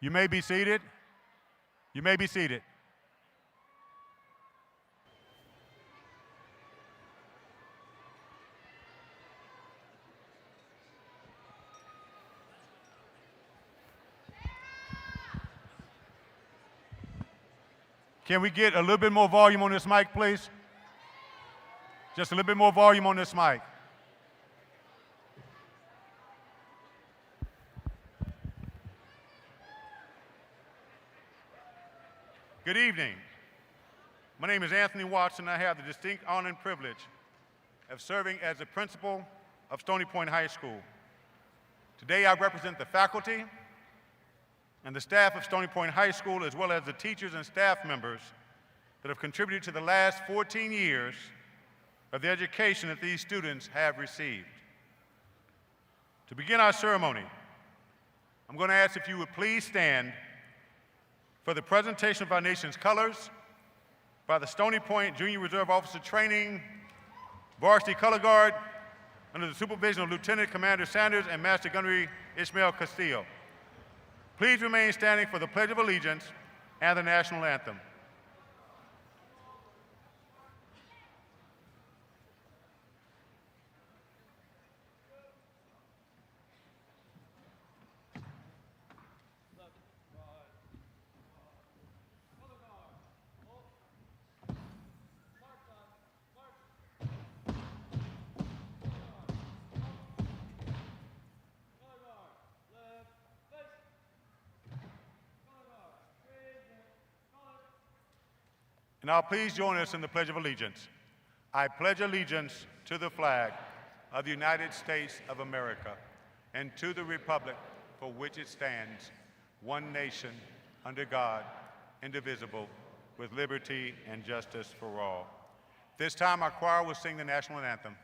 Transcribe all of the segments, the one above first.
You may be seated. You may be seated. Can we get a little bit more volume on this mic, please? Just a little bit more volume on this mic. Good evening. My name is Anthony Watson. I have the distinct honor and privilege of serving as the principal of Stony Point High School. Today I represent the faculty and the staff of Stony Point High School, as well as the teachers and staff members that have contributed to the last 14 years of the education that these students have received. To begin our ceremony, I'm going to ask if you would please stand for the presentation of our nation's colors by the Stony Point Junior Reserve Officer Training Varsity Color Guard under the supervision of Lieutenant Commander Sanders and Master Gunnery Ishmael Castillo. Please remain standing for the Pledge of Allegiance and the National Anthem. Now please join us in the Pledge of Allegiance. I pledge allegiance to the flag of the United States of America and to the republic for which it stands, one nation, under God, indivisible, with liberty and justice for all. This time our choir will sing the national anthem.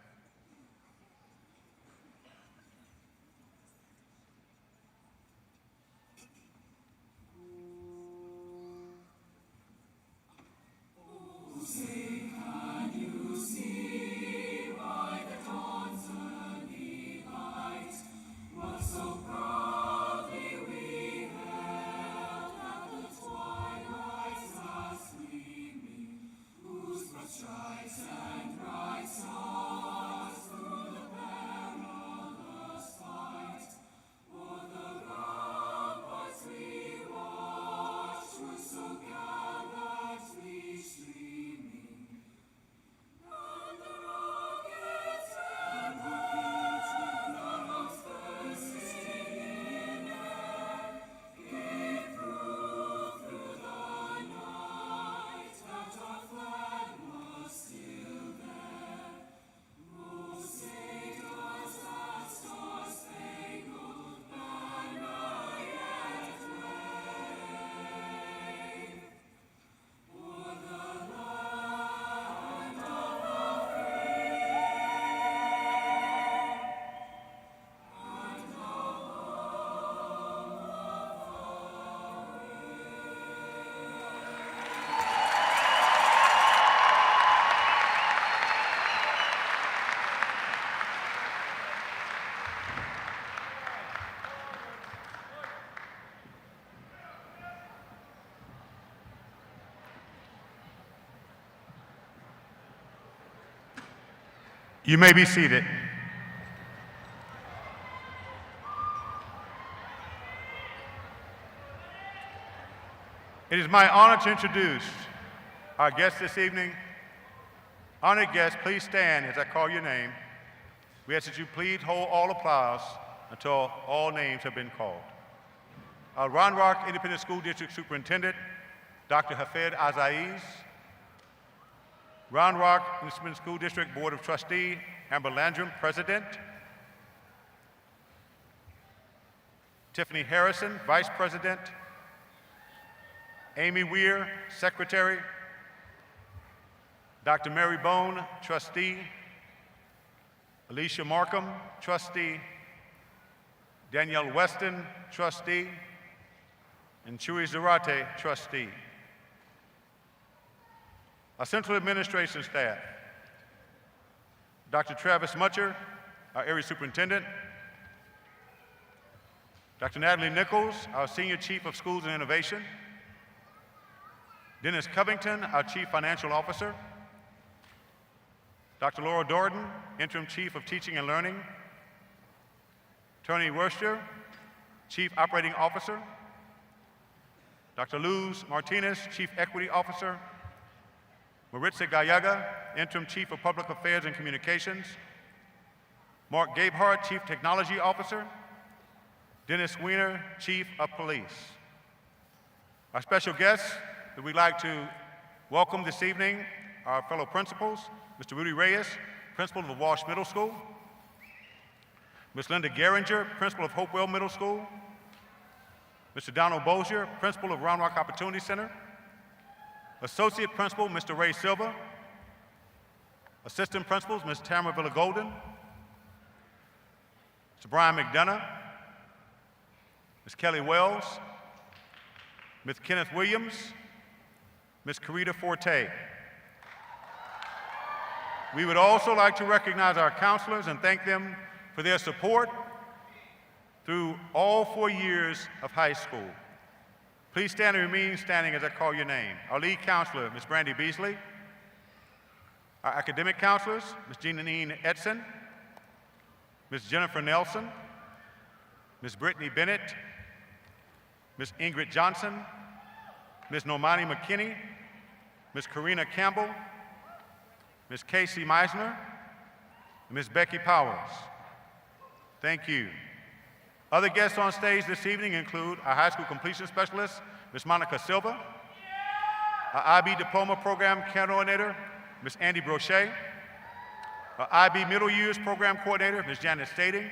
You may be seated. It is my honor to introduce our guest this evening. Honored guests, please stand as I call your name. We ask that you please hold all applause until all names have been called. Our Round Rock Independent School District Superintendent, Dr. Hafed Azaiz. Round Rock Independent School District Board of Trustee, Amber Landrum, President. Tiffany Harrison, Vice President. Amy Weir, Secretary. Dr. Mary Bone, Trustee. Alicia Markham, Trustee. Danielle Weston, Trustee. And Chui Zarate, Trustee. Our Central Administration staff, Dr. Travis Mutcher, our Area Superintendent, Dr. Natalie Nichols, our Senior Chief of Schools and Innovation. Dennis Covington, our Chief Financial Officer. Dr. Laura Dorton, Interim Chief of Teaching and Learning. Tony Worcester, Chief Operating Officer. Dr. Luz Martinez, Chief Equity Officer. Maritza Gallaga, Interim Chief of Public Affairs and Communications. Mark Gabehart, Chief Technology Officer. Dennis Weiner, Chief of Police. Our special guests that we'd like to welcome this evening are our fellow principals, Mr. Rudy Reyes, Principal of Walsh Middle School. Ms. Linda Geringer, Principal of Hopewell Middle School. Mr. Donald Bozier, Principal of Round Rock Opportunity Center. Associate Principal, Mr. Ray Silva. Assistant Principals, Ms. Tamara Villa-Golden. Mr. Brian McDonough. Ms. Kelly Wells. Ms. Kenneth Williams. Ms. Carita Forte. We would also like to recognize our counselors and thank them for their support through all 4 years of high school. Please stand and remain standing as I call your name. Our lead counselor, Ms. Brandy Beasley. Our academic counselors, Ms. Jeanine Edson, Ms. Jennifer Nelson, Ms. Brittany Bennett, Ms. Ingrid Johnson, Ms. Normani McKinney, Ms. Karina Campbell, Ms. Casey Meisner, and Ms. Becky Powers. Thank you. Other guests on stage this evening include our high school completion specialist, Ms. Monica Silva, our IB Diploma Program Coordinator, Ms. Andy Brochet, our IB Middle Years Program Coordinator, Ms. Janet Stading.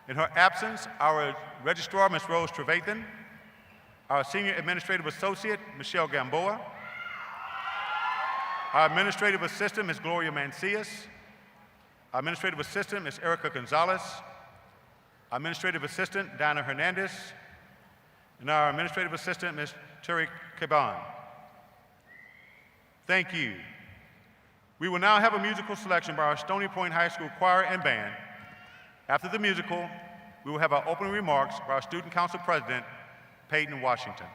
In her absence, our Registrar, Ms. Rose Trevathan, our Senior Administrative Associate, Michelle Gamboa, our Administrative Assistant, Ms. Gloria Mancias, our Administrative Assistant, Ms. Erica Gonzalez, our Administrative Assistant, Diana Hernandez, and our Administrative Assistant, Ms. Terry Caban. Thank you. We will now have a musical selection by our Stony Point High School Choir and Band. After the musical, we will have our opening remarks by our Student Council President, Peyton Washington.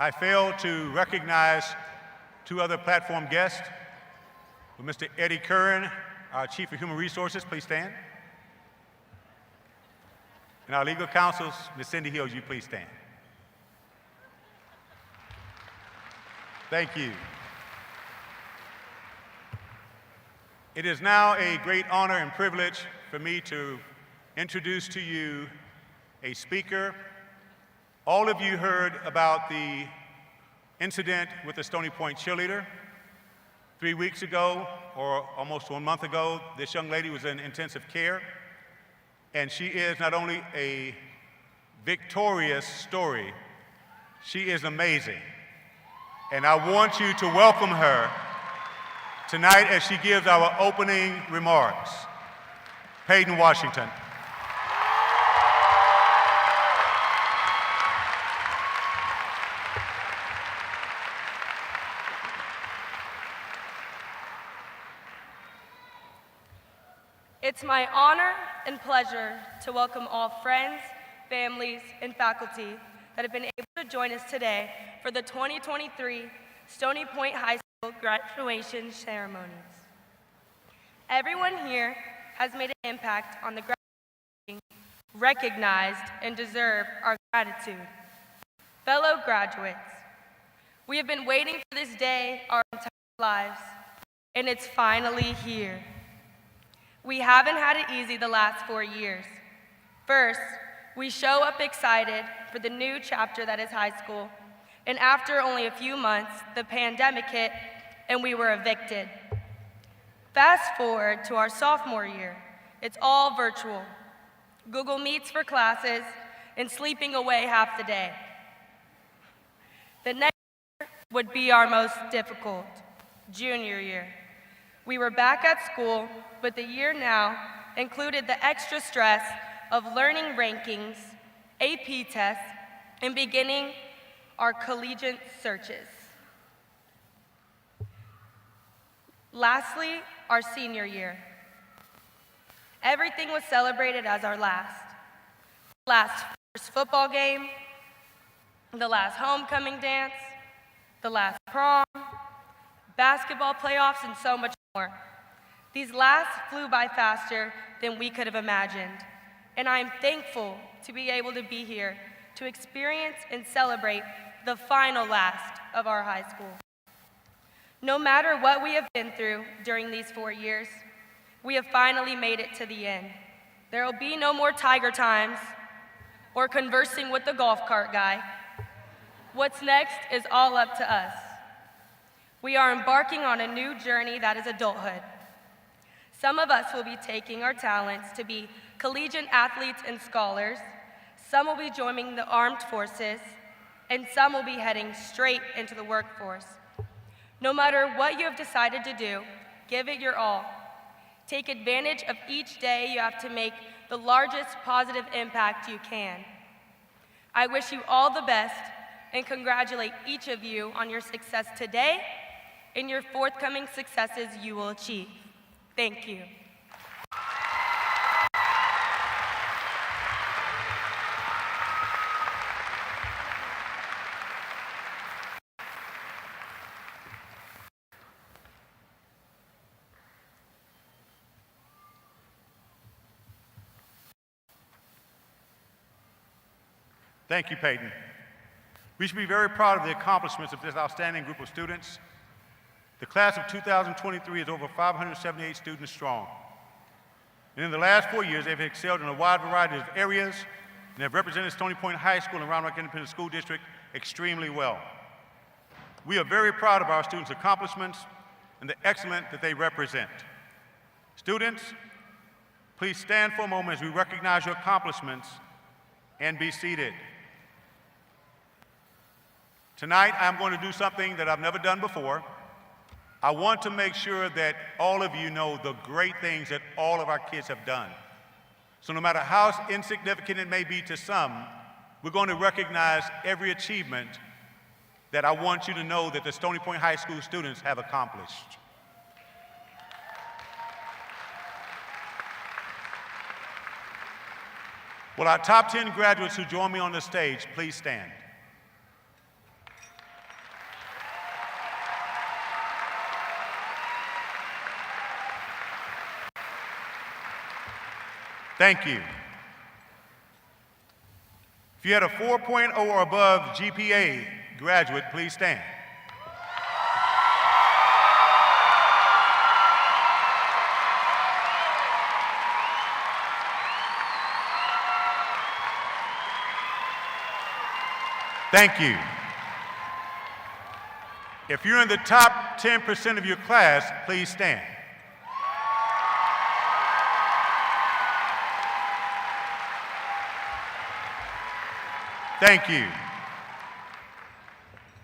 I failed to recognize two other platform guests. Mr. Eddie Curran, our Chief of Human Resources, please stand. And our legal counsels, Ms. Cindy Hills, you please stand. Thank you. It is now a great honor and privilege for me to introduce to you a speaker. All of you heard about the incident with the Stony Point cheerleader. 3 weeks ago, or almost 1 month ago, this young lady was in intensive care, and she is not only a victorious story, she is amazing. And I want you to welcome her tonight as she gives our opening remarks. Peyton Washington. It's my honor and pleasure to welcome all friends, families, and faculty that have been able to join us today for the 2023 Stony Point High School graduation ceremonies. Everyone here has made an impact on the graduation, recognized and deserve our gratitude. Fellow graduates, we have been waiting for this day our entire lives, and it's finally here. We haven't had it easy the last 4 years. First, we show up excited for the new chapter that is high school, and after only a few months, the pandemic hit and we were evicted. Fast forward to our sophomore year, it's all virtual. Google Meets for classes and sleeping away half the day. The next year would be our most difficult, junior year. We were back at school, but the year now included the extra stress of learning rankings, AP tests, and beginning our collegiate searches. Lastly, our senior year. Everything was celebrated as our last. Last first football game, the last homecoming dance, the last prom, basketball playoffs, and so much more. These last flew by faster than we could have imagined, and I am thankful to be able to be here to experience and celebrate the final last of our high school. No matter what we have been through during these 4 years, we have finally made it to the end. There will be no more tiger times or conversing with the golf cart guy. What's next is all up to us. We are embarking on a new journey that is adulthood. Some of us will be taking our talents to be collegiate athletes and scholars, some will be joining the armed forces, and some will be heading straight into the workforce. No matter what you have decided to do, give it your all. Take advantage of each day you have to make the largest positive impact you can. I wish you all the best and congratulate each of you on your success today and your forthcoming successes you will achieve. Thank you. Thank you, Peyton. We should be very proud of the accomplishments of this outstanding group of students. The class of 2023 is over 578 students strong. And in the last 4 years, they've excelled in a wide variety of areas and have represented Stony Point High School and Round Rock Independent School District extremely well. We are very proud of our students' accomplishments and the excellence that they represent. Students, please stand for a moment as we recognize your accomplishments and be seated. Tonight, I'm going to do something that I've never done before. I want to make sure that all of you know the great things that all of our kids have done. So no matter how insignificant it may be to some, we're going to recognize every achievement that I want you to know that the Stony Point High School students have accomplished. Will our top 10 graduates who join me on the stage please stand? Thank you. If you had a 4.0 or above GPA graduate, please stand. Thank you. If you're in the top 10% of your class, please stand. Thank you.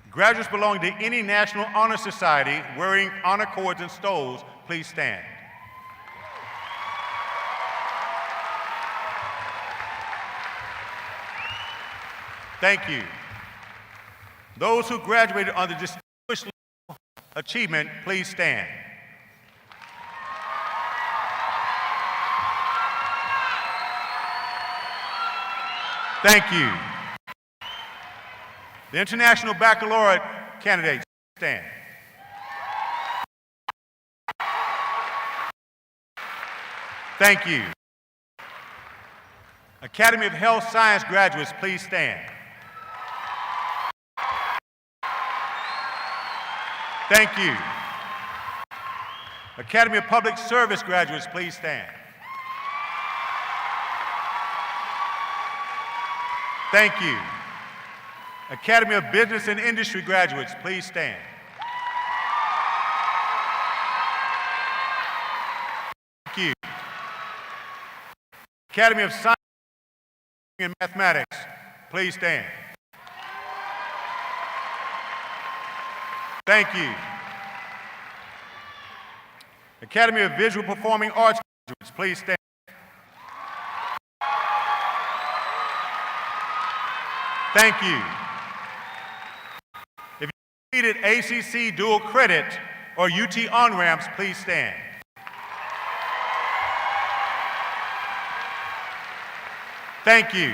Graduates belonging to any National Honor Society wearing honor cords and stoles, please stand. Thank you. Those who graduated on the Distinguished Achievement, please stand. Thank you. The International Baccalaureate candidates, stand. Thank you. Academy of Health Science graduates, please stand. Thank you. Academy of Public Service graduates, please stand. Thank you. Academy of Business and Industry graduates, please stand. Thank you. Academy of Science and Mathematics, please stand. Thank you. Academy of Visual Performing Arts graduates, please stand. Thank you. If you completed ACC dual credit or UT on-ramps, please stand. Thank you.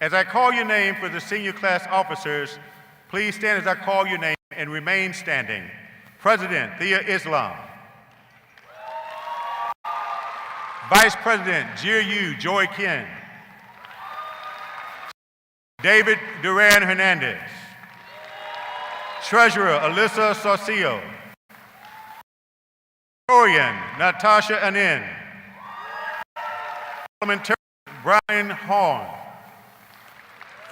As I call your name for the senior class officers, please stand as I call your name and remain standing. President Thea Islam. Vice President Jiryu Joy Kin. David Duran Hernandez. Treasurer Alyssa Saucio. Historian Natasha Anin. Parliamentarian Brian Horn.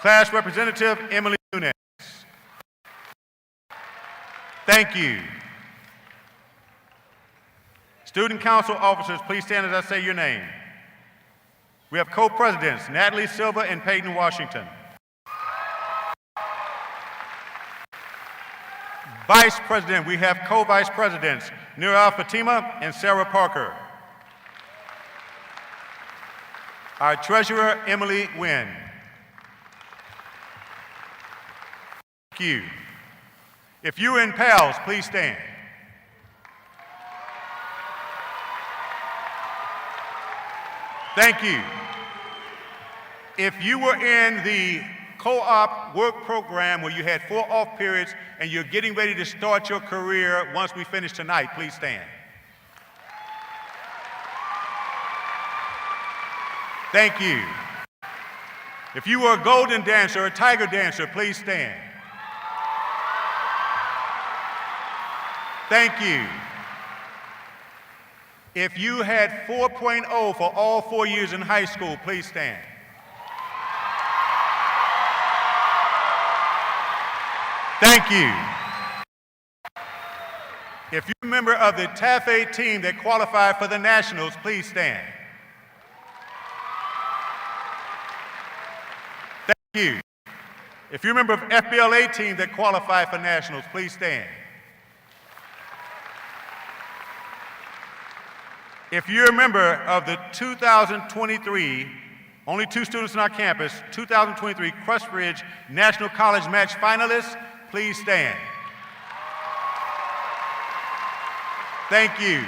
Class Representative Emily Nunes. Thank you. Student Council officers, please stand as I say your name. We have co-presidents, Natalie Silva and Peyton Washington. Vice President, we have co-vice presidents, Nira Fatima and Sarah Parker. Our treasurer, Emily Wynn. Thank you. If you're in PALS, please stand. Thank you. If you were in the co-op work program where you had 4 off periods and you're getting ready to start your career once we finish tonight, please stand. Thank you. If you were a golden dancer or a tiger dancer, please stand. Thank you. If you had 4.0 for all 4 years in high school, please stand. Thank you. If you're a member of the TAFE team that qualified for the Nationals, please stand. Thank you. If you're a member of FBLA team that qualified for Nationals, please stand. If you're a member of the 2023, only 2 students on our campus, 2023 Crest Ridge National College Match finalists, please stand. Thank you.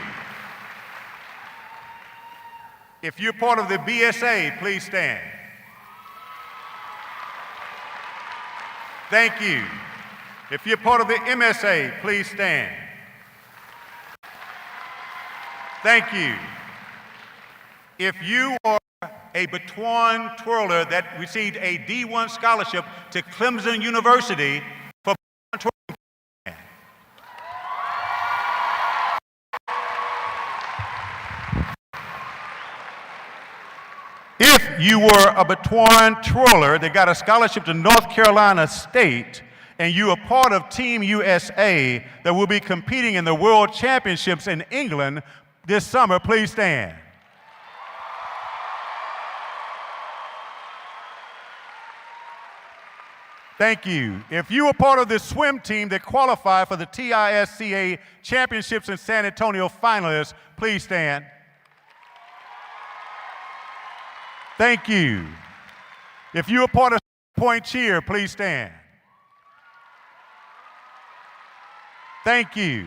If you're part of the BSA, please stand. Thank you. If you're part of the MSA, please stand. Thank you. If you are a baton twirler that received a D1 scholarship to Clemson University for baton twirling, if you were a baton twirler that got a scholarship to North Carolina State and you are part of Team USA that will be competing in the World Championships in England this summer, please stand. Thank you. If you were part of the swim team that qualified for the TISCA Championships in San Antonio finalists, please stand. Thank you. If you were part of point cheer, please stand. Thank you.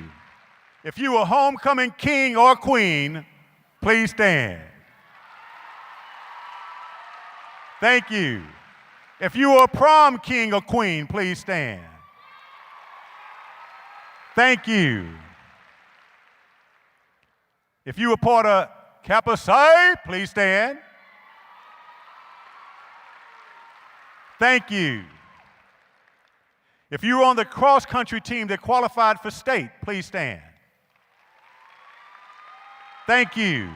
If you were homecoming king or queen, please stand. Thank you. If you were a prom king or queen, please stand. Thank you. If you were part of Kappa Psi, please stand. Thank you. If you were on the cross-country team that qualified for state, please stand. Thank you.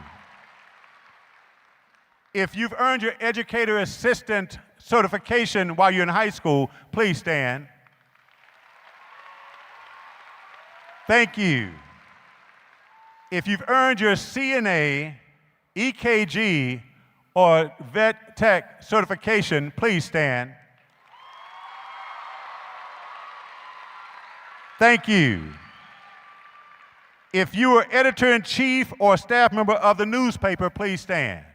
If you've earned your educator assistant certification while you're in high school, please stand. Thank you. If you've earned your CNA, EKG, or Vet Tech certification, please stand. Thank you. If you are editor-in-chief or staff member of the newspaper, please stand.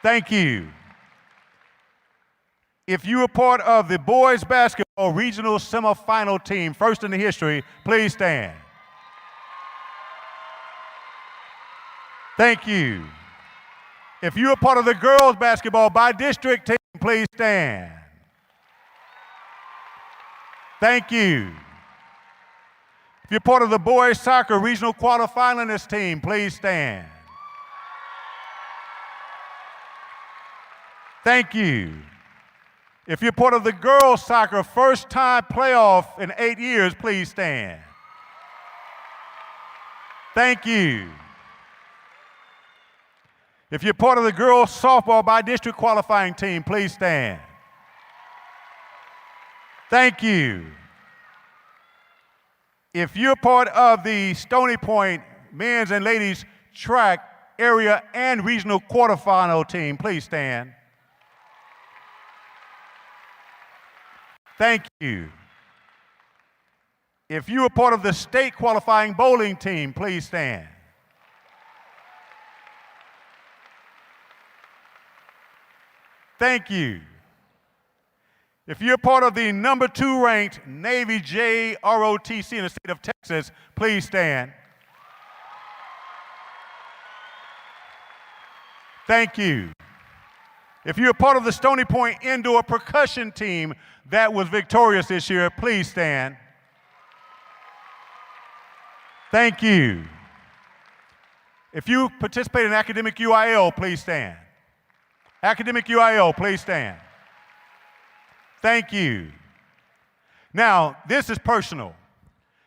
Thank you. If you are part of the boys basketball regional semifinal team, first in the history, please stand. Thank you. If you are part of the girls basketball by district team, please stand. Thank you. If you're part of the boys soccer regional quarterfinalist team, please stand. Thank you. If you're part of the girls soccer first time playoff in 8 years, please stand. Thank you. If you're part of the girls softball by district qualifying team, please stand. Thank you. If you're part of the Stony Point men's and ladies track area and regional quarterfinal team, please stand. Thank you. If you are part of the state qualifying bowling team, please stand. Thank you. If you're part of the number 2 ranked Navy JROTC in the state of Texas, please stand. Thank you. If you're part of the Stony Point indoor percussion team that was victorious this year, please stand. Thank you. If you participate in academic UIL, please stand. Academic UIL, please stand. Thank you. Now, this is personal.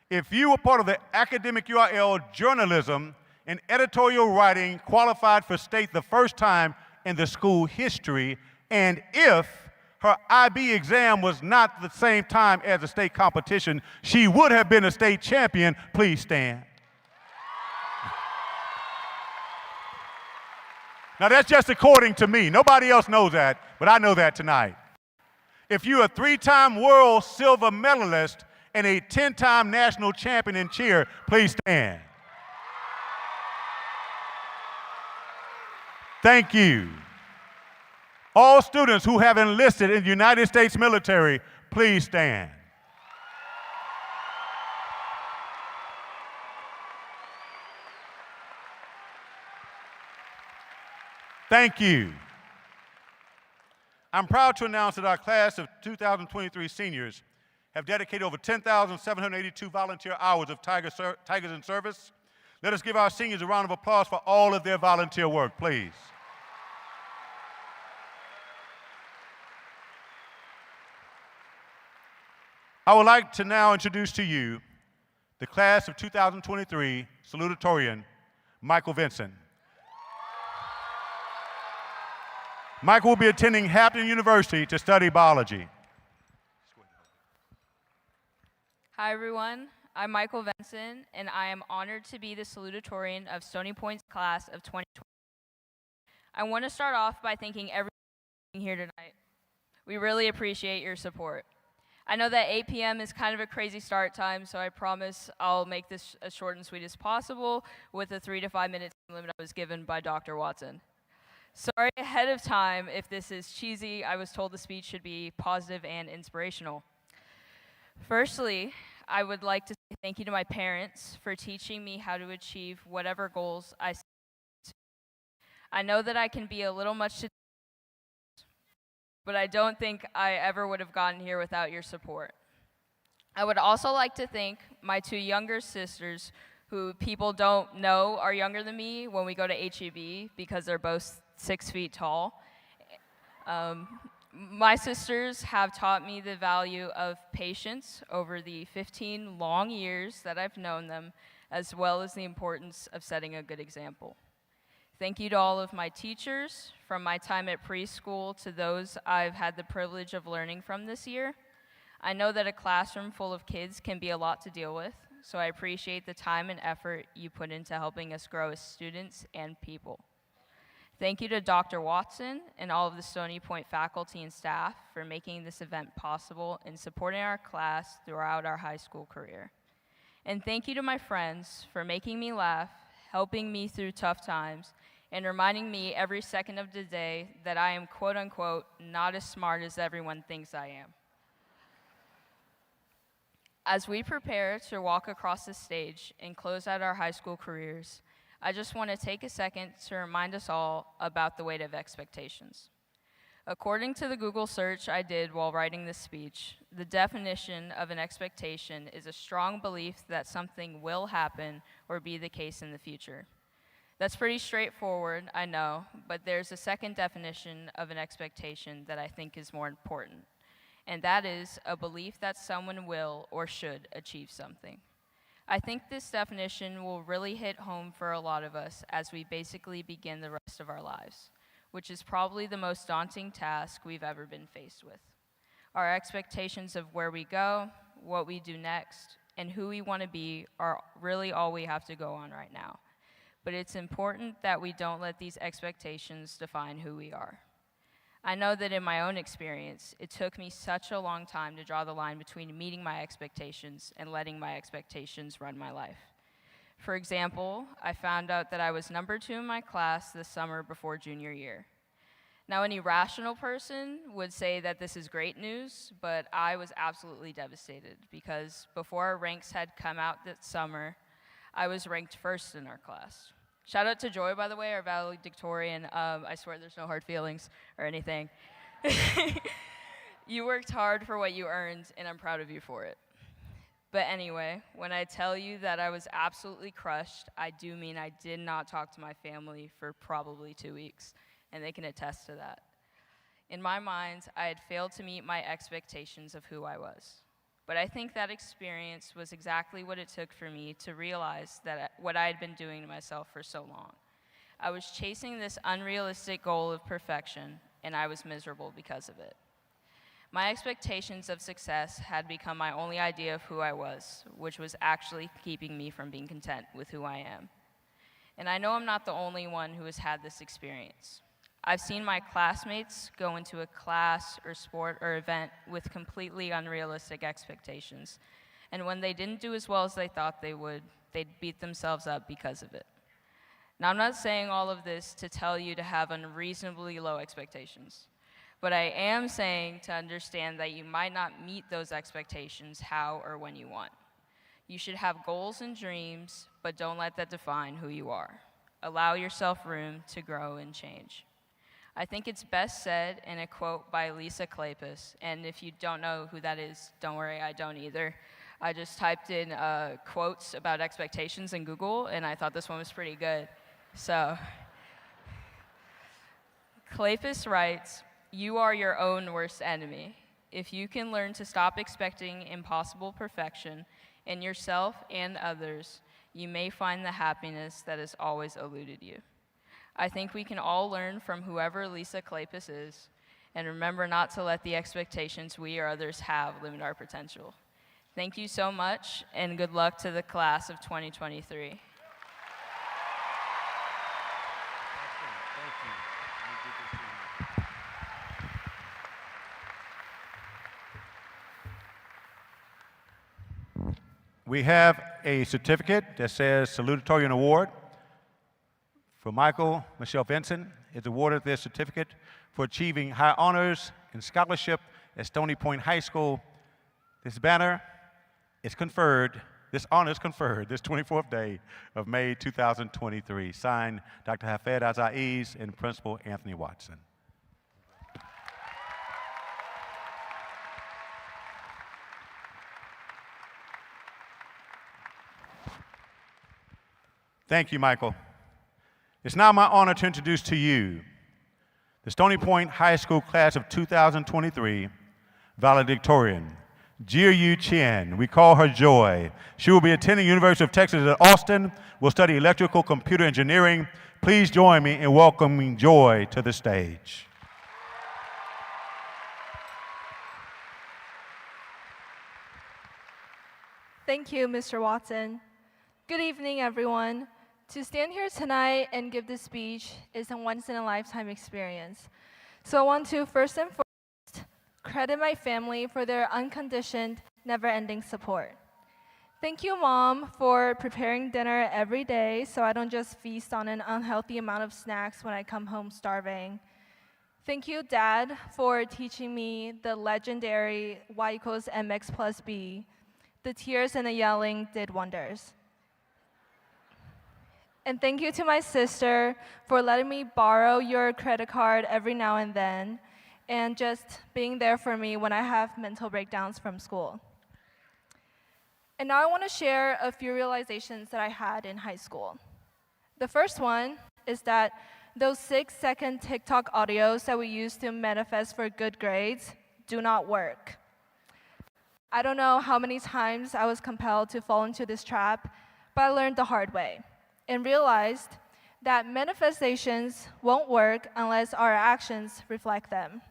If you were part of the academic UIL journalism and editorial writing qualified for state the first time in the school history, and if her IB exam was not the same time as the state competition, she would have been a state champion, please stand. Now that's just according to me. Nobody else knows that, but I know that tonight. If you're a 3-time world silver medalist and a 10-time national champion in cheer, please stand. Thank you. All students who have enlisted in the United States military, please stand. Thank you. I'm proud to announce that our class of 2023 seniors have dedicated over 10,782 volunteer hours of Tigers in service. Let us give our seniors a round of applause for all of their volunteer work, please. I would like to now introduce to you the class of 2023 salutatorian, Michael Vincent. Michael will be attending Hampton University to study biology. Hi everyone, I'm Michael Vincent, and I am honored to be the salutatorian of Stony Point's class of 2020. I want to start off by thanking everyone here tonight. We really appreciate your support. I know that 8 p.m. is kind of a crazy start time, so I promise I'll make this as short and sweet as possible with the 3 to 5 minute time limit I was given by Dr. Watson. Sorry ahead of time if this is cheesy. I was told the speech should be positive and inspirational. Firstly, I would like to say thank you to my parents for teaching me how to achieve whatever goals I set. I know that I can be a little much to, but I don't think I ever would have gotten here without your support. I would also like to thank my two younger sisters who people don't know are younger than me when we go to HEB because they're both 6 feet tall. My sisters have taught me the value of patience over the 15 long years that I've known them, as well as the importance of setting a good example. Thank you to all of my teachers, from my time at preschool to those I've had the privilege of learning from this year. I know that a classroom full of kids can be a lot to deal with, so I appreciate the time and effort you put into helping us grow as students and people. Thank you to Dr. Watson and all of the Stony Point faculty and staff for making this event possible and supporting our class throughout our high school career. And thank you to my friends for making me laugh, helping me through tough times, and reminding me every second of the day that I am, quote unquote, not as smart as everyone thinks I am. As we prepare to walk across the stage and close out our high school careers, I just want to take a second to remind us all about the weight of expectations. According to the Google search I did while writing this speech, the definition of an expectation is a strong belief that something will happen or be the case in the future. That's pretty straightforward, I know, but there's a second definition of an expectation that I think is more important, and that is a belief that someone will or should achieve something. I think this definition will really hit home for a lot of us as we basically begin the rest of our lives, which is probably the most daunting task we've ever been faced with. Our expectations of where we go, what we do next, and who we want to be are really all we have to go on right now. But it's important that we don't let these expectations define who we are. I know that in my own experience, it took me such a long time to draw the line between meeting my expectations and letting my expectations run my life. For example, I found out that I was number 2 in my class this summer before junior year. Now, any rational person would say that this is great news, but I was absolutely devastated because before our ranks had come out that summer, I was ranked first in our class. Shout out to Joy, by the way, our valedictorian. I swear there's no hard feelings or anything. You worked hard for what you earned, and I'm proud of you for it. But anyway, when I tell you that I was absolutely crushed, I do mean I did not talk to my family for probably 2 weeks, and they can attest to that. In my mind, I had failed to meet my expectations of who I was. But I think that experience was exactly what it took for me to realize that what I had been doing to myself for so long. I was chasing this unrealistic goal of perfection, and I was miserable because of it. My expectations of success had become my only idea of who I was, which was actually keeping me from being content with who I am. And I know I'm not the only one who has had this experience. I've seen my classmates go into a class or sport or event with completely unrealistic expectations. And when they didn't do as well as they thought they would, they'd beat themselves up because of it. Now, I'm not saying all of this to tell you to have unreasonably low expectations, but I am saying to understand that you might not meet those expectations how or when you want. You should have goals and dreams, but don't let that define who you are. Allow yourself room to grow and change. I think it's best said in a quote by Lisa Kleypas, and if you don't know who that is, don't worry, I don't either. I just typed in quotes about expectations in Google, and I thought this one was pretty good. So, Clapus writes, "You are your own worst enemy. If you can learn to stop expecting impossible perfection in yourself and others, you may find the happiness that has always eluded you." I think we can all learn from whoever Lisa Clapus is, and remember not to let the expectations we or others have limit our potential. Thank you so much, and good luck to the class of 2023. We have a certificate that says salutatorian award for Michael Michelle Vincent is awarded this certificate for achieving high honors and scholarship at Stony Point High School. This banner is conferred, this honor is conferred this 24th day of May 2023. Signed, Dr. Hafed Azaiz and Principal Anthony Watson. Thank you, Michael. It's now my honor to introduce to you the Stony Point High School class of 2023 valedictorian, Jia Chen. We call her Joy. She will be attending University of Texas at Austin, will study electrical computer engineering. Please join me in welcoming Joy to the stage. Thank you, Mr. Watson. Good evening, everyone. To stand here tonight and give this speech is a once-in-a-lifetime experience. So I want to first and foremost credit my family for their unconditioned, never-ending support. Thank you, Mom, for preparing dinner every day so I don't just feast on an unhealthy amount of snacks when I come home starving. Thank you, Dad, for teaching me the legendary y = mx + b. The tears and the yelling did wonders. And thank you to my sister for letting me borrow your credit card every now and then, and just being there for me when I have mental breakdowns from school. And now I want to share a few realizations that I had in high school. The first one is that those 6-second TikTok audios that we use to manifest for good grades do not work. I don't know how many times I was compelled to fall into this trap, but I learned the hard way and realized that manifestations won't work unless our actions reflect them.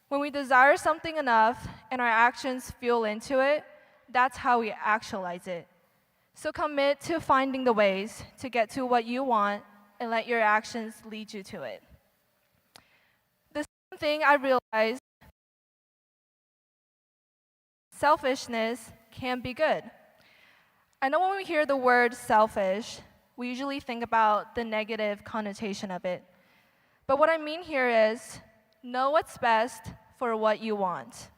When we desire something enough and our actions fuel into it, that's how we actualize it. So commit to finding the ways to get to what you want and let your actions lead you to it. The second thing I realized, selfishness can be good. I know when we hear the word selfish, we usually think about the negative connotation of it. But what I mean here is, know what's best for what you want.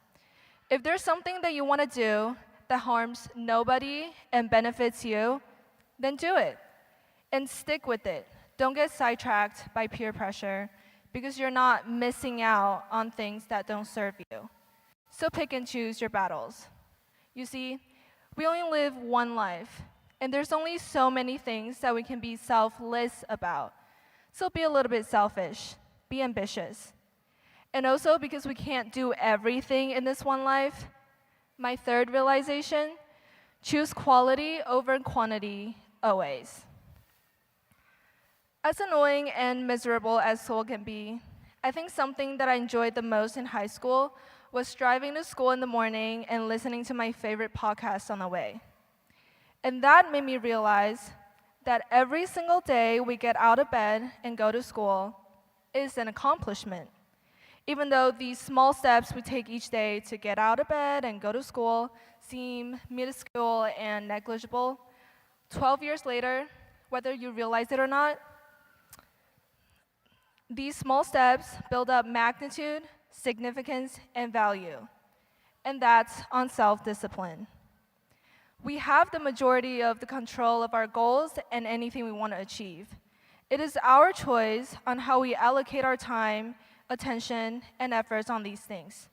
If there's something that you want to do that harms nobody and benefits you, then do it. And stick with it. Don't get sidetracked by peer pressure because you're not missing out on things that don't serve you. So pick and choose your battles. You see, we only live one life, and there's only so many things that we can be selfless about. So be a little bit selfish, be ambitious. And also, because we can't do everything in this one life, my third realization, choose quality over quantity always. As annoying and miserable as school can be, I think something that I enjoyed the most in high school was driving to school in the morning and listening to my favorite podcast on the way. And that made me realize that every single day we get out of bed and go to school is an accomplishment. Even though these small steps we take each day to get out of bed and go to school seem minuscule and negligible, 12 years later, whether you realize it or not, these small steps build up magnitude, significance, and value. And that's on self-discipline. We have the majority of the control of our goals and anything we want to achieve. It is our choice on how we allocate our time, attention, and efforts on these things.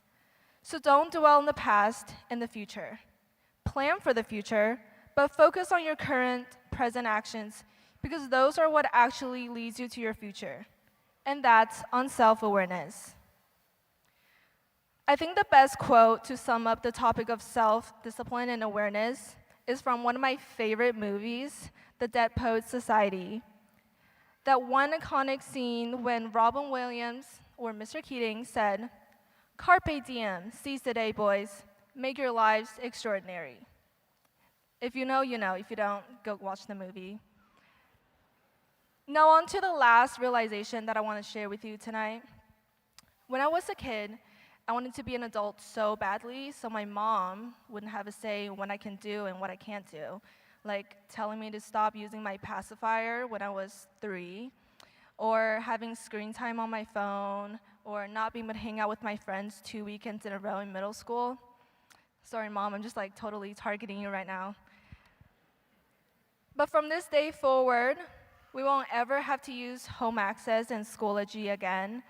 So don't dwell in the past and the future. plan for the future, but focus on your current, present actions because those are what actually leads you to your future. And that's on self-awareness. I think the best quote to sum up the topic of self-discipline and awareness is from one of my favorite movies, The Dead Poets Society. That one iconic scene when Robin Williams, or Mr. Keating, said, "Carpe diem, seize the day, boys. Make your lives extraordinary." If you know, you know. If you don't, go watch the movie. Now on to the last realization that I want to share with you tonight. When I was a kid, I wanted to be an adult so badly so my mom wouldn't have a say in what I can do and what I can't do, like telling me to stop using my pacifier when I was 3, or having screen time on my phone, or not being able to hang out with my friends 2 weekends in a row in middle school. Sorry, Mom, I'm just like totally targeting you right now. But from this day forward, we won't ever have to use home access and Schoology again.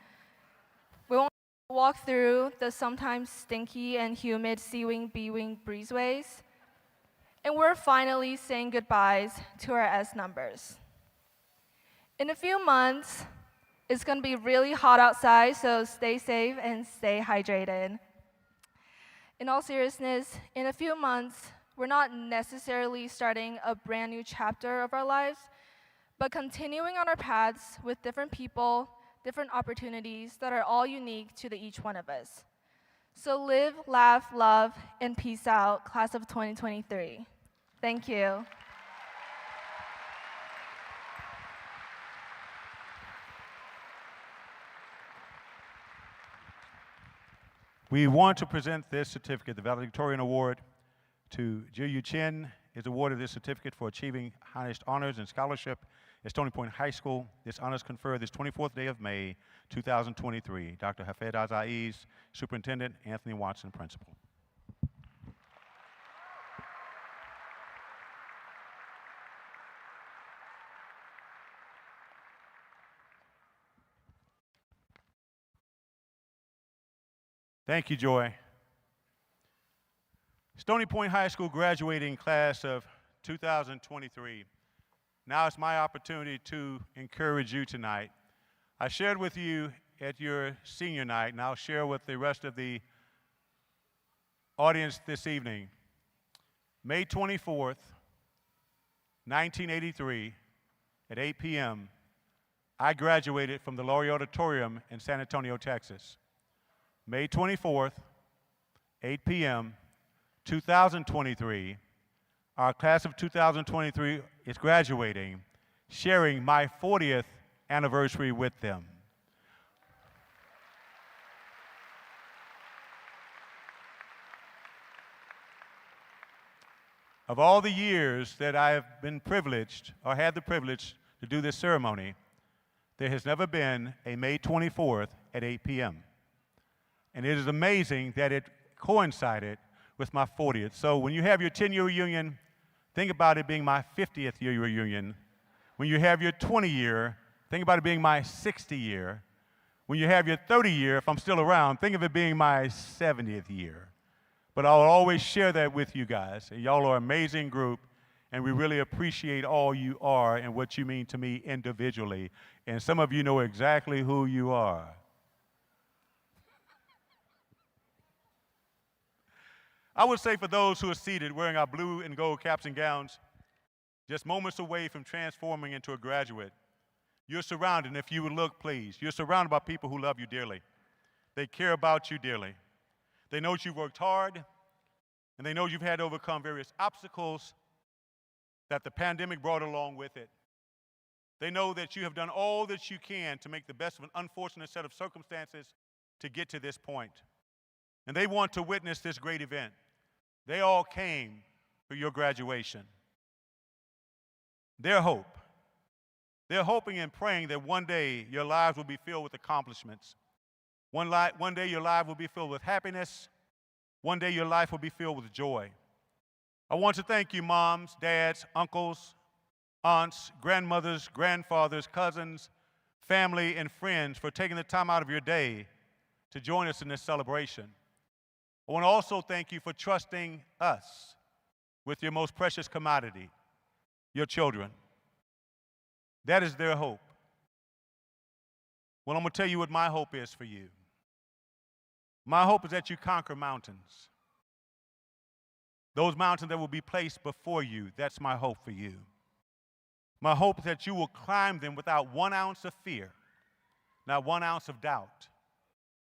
We won't walk through the sometimes stinky and humid C-Wing, B-Wing breezeways. And we're finally saying goodbyes to our S numbers. In a few months, it's gonna be really hot outside, so stay safe and stay hydrated. In all seriousness, in a few months, we're not necessarily starting a brand new chapter of our lives, but continuing on our paths with different people, different opportunities that are all unique to each one of us. So live, laugh, love, and peace out, class of 2023. Thank you. We want to present this certificate. The valedictorian award to Jiu Chen is awarded this certificate for achieving highest honors and scholarship at Stony Point High School. This honor is conferred this 24th day of May, 2023. Dr. Hafed Azaiz, Superintendent, Anthony Watson, Principal. Thank you, Joy. Stony Point High School graduating class of 2023. Now it's my opportunity to encourage you tonight. I shared with you at your senior night, and I'll share with the rest of the audience this evening. May 24th, 1983, at 8 p.m., I graduated from the Laurie Auditorium in San Antonio, Texas. May 24th, 8 p.m., 2023, our class of 2023 is graduating, sharing my 40th anniversary with them. Of all the years that I have been privileged, or had the privilege to do this ceremony, there has never been a May 24th at 8 p.m. And it is amazing that it coincided with my 40th. So when you have your 10-year reunion, think about it being my 50th year reunion. When you have your 20-year, think about it being my 60-year. When you have your 30-year, if I'm still around, think of it being my 70th year. But I'll always share that with you guys. Y'all are an amazing group, and we really appreciate all you are and what you mean to me individually. And some of you know exactly who you are. I would say for those who are seated wearing our blue and gold caps and gowns, just moments away from transforming into a graduate, you're surrounded, and if you would look, please, you're surrounded by people who love you dearly. They care about you dearly. They know that you've worked hard, and they know you've had to overcome various obstacles that the pandemic brought along with it. They know that you have done all that you can to make the best of an unfortunate set of circumstances to get to this point. And they want to witness this great event. They all came for your graduation. They're hoping and praying that one day your lives will be filled with accomplishments. One day your life will be filled with happiness. One day your life will be filled with joy. I want to thank you, moms, dads, uncles, aunts, grandmothers, grandfathers, cousins, family, and friends for taking the time out of your day to join us in this celebration. I want to also thank you for trusting us with your most precious commodity, your children. That is their hope. Well, I'm going to tell you what my hope is for you. My hope is that you conquer mountains. Those mountains that will be placed before you, that's my hope for you. My hope is that you will climb them without 1 ounce of fear, not 1 ounce of doubt.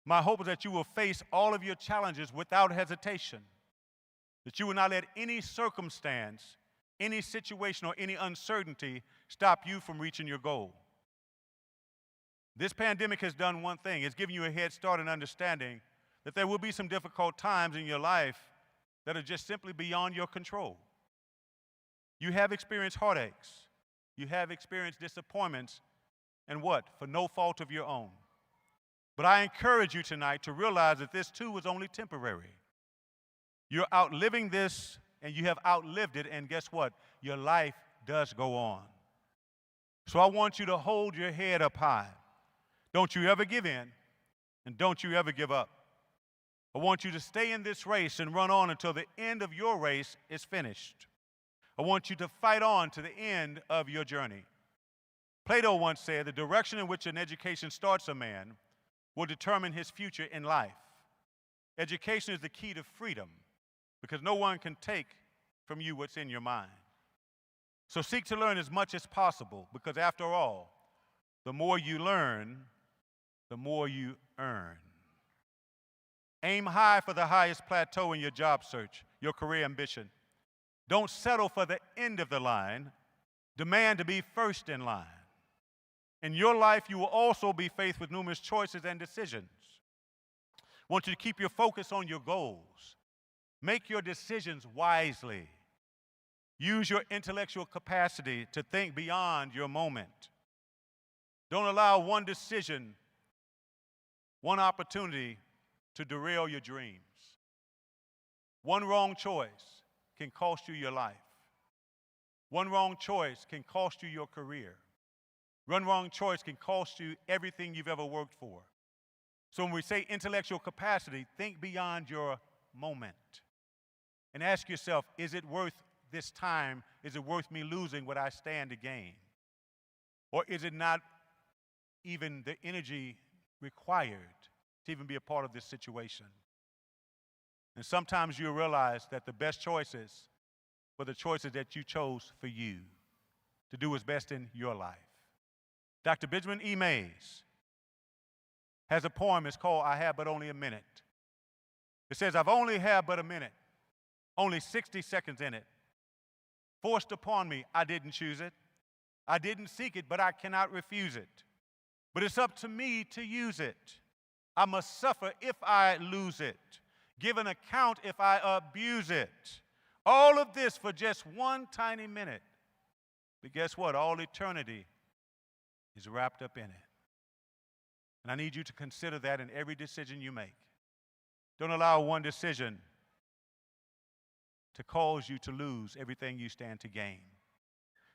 My hope is that you will face all of your challenges without hesitation, that you will not let any circumstance, any situation, or any uncertainty stop you from reaching your goal. This pandemic has done one thing. It's given you a head start in understanding that there will be some difficult times in your life that are just simply beyond your control. You have experienced heartaches. You have experienced disappointments, and what? For no fault of your own. But I encourage you tonight to realize that this too was only temporary. You're outliving this, and you have outlived it, and guess what? Your life does go on. So I want you to hold your head up high. Don't you ever give in, and don't you ever give up. I want you to stay in this race and run on until the end of your race is finished. I want you to fight on to the end of your journey. Plato once said, the direction in which an education starts a man will determine his future in life. Education is the key to freedom because no one can take from you what's in your mind. So seek to learn as much as possible because after all, the more you learn, the more you earn. Aim high for the highest plateau in your job search, your career ambition. Don't settle for the end of the line. Demand to be first in line. In your life, you will also be faced with numerous choices and decisions. I want you to keep your focus on your goals. Make your decisions wisely. Use your intellectual capacity to think beyond your moment. Don't allow one decision, one opportunity to derail your dreams. One wrong choice can cost you your life. One wrong choice can cost you your career. One wrong choice can cost you everything you've ever worked for. So when we say intellectual capacity, think beyond your moment and ask yourself, is it worth this time? Is it worth me losing what I stand to gain? Or is it not even the energy required to even be a part of this situation? And sometimes you'll realize that the best choices were the choices that you chose for you to do what's best in your life. Dr. Benjamin E. Mays has a poem. It's called I Have But Only a Minute. It says, I've only had but a minute, only 60 seconds in it. Forced upon me, I didn't choose it. I didn't seek it, but I cannot refuse it. But it's up to me to use it. I must suffer if I lose it, give an account if I abuse it. All of this for just one tiny minute. But guess what? All eternity is wrapped up in it. And I need you to consider that in every decision you make. Don't allow one decision to cause you to lose everything you stand to gain.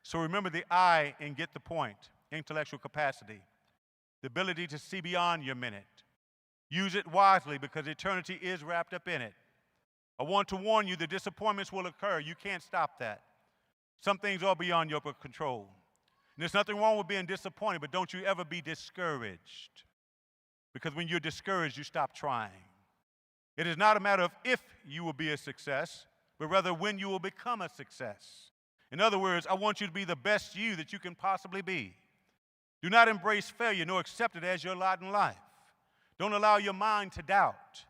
So remember the I and get the point, intellectual capacity, the ability to see beyond your minute. Use it wisely because eternity is wrapped up in it. I want to warn you that disappointments will occur. You can't stop that. Some things are beyond your control. And there's nothing wrong with being disappointed, but don't you ever be discouraged. Because when you're discouraged, you stop trying. It is not a matter of if you will be a success, but rather when you will become a success. In other words, I want you to be the best you that you can possibly be. Do not embrace failure, nor accept it as your lot in life. Don't allow your mind to doubt.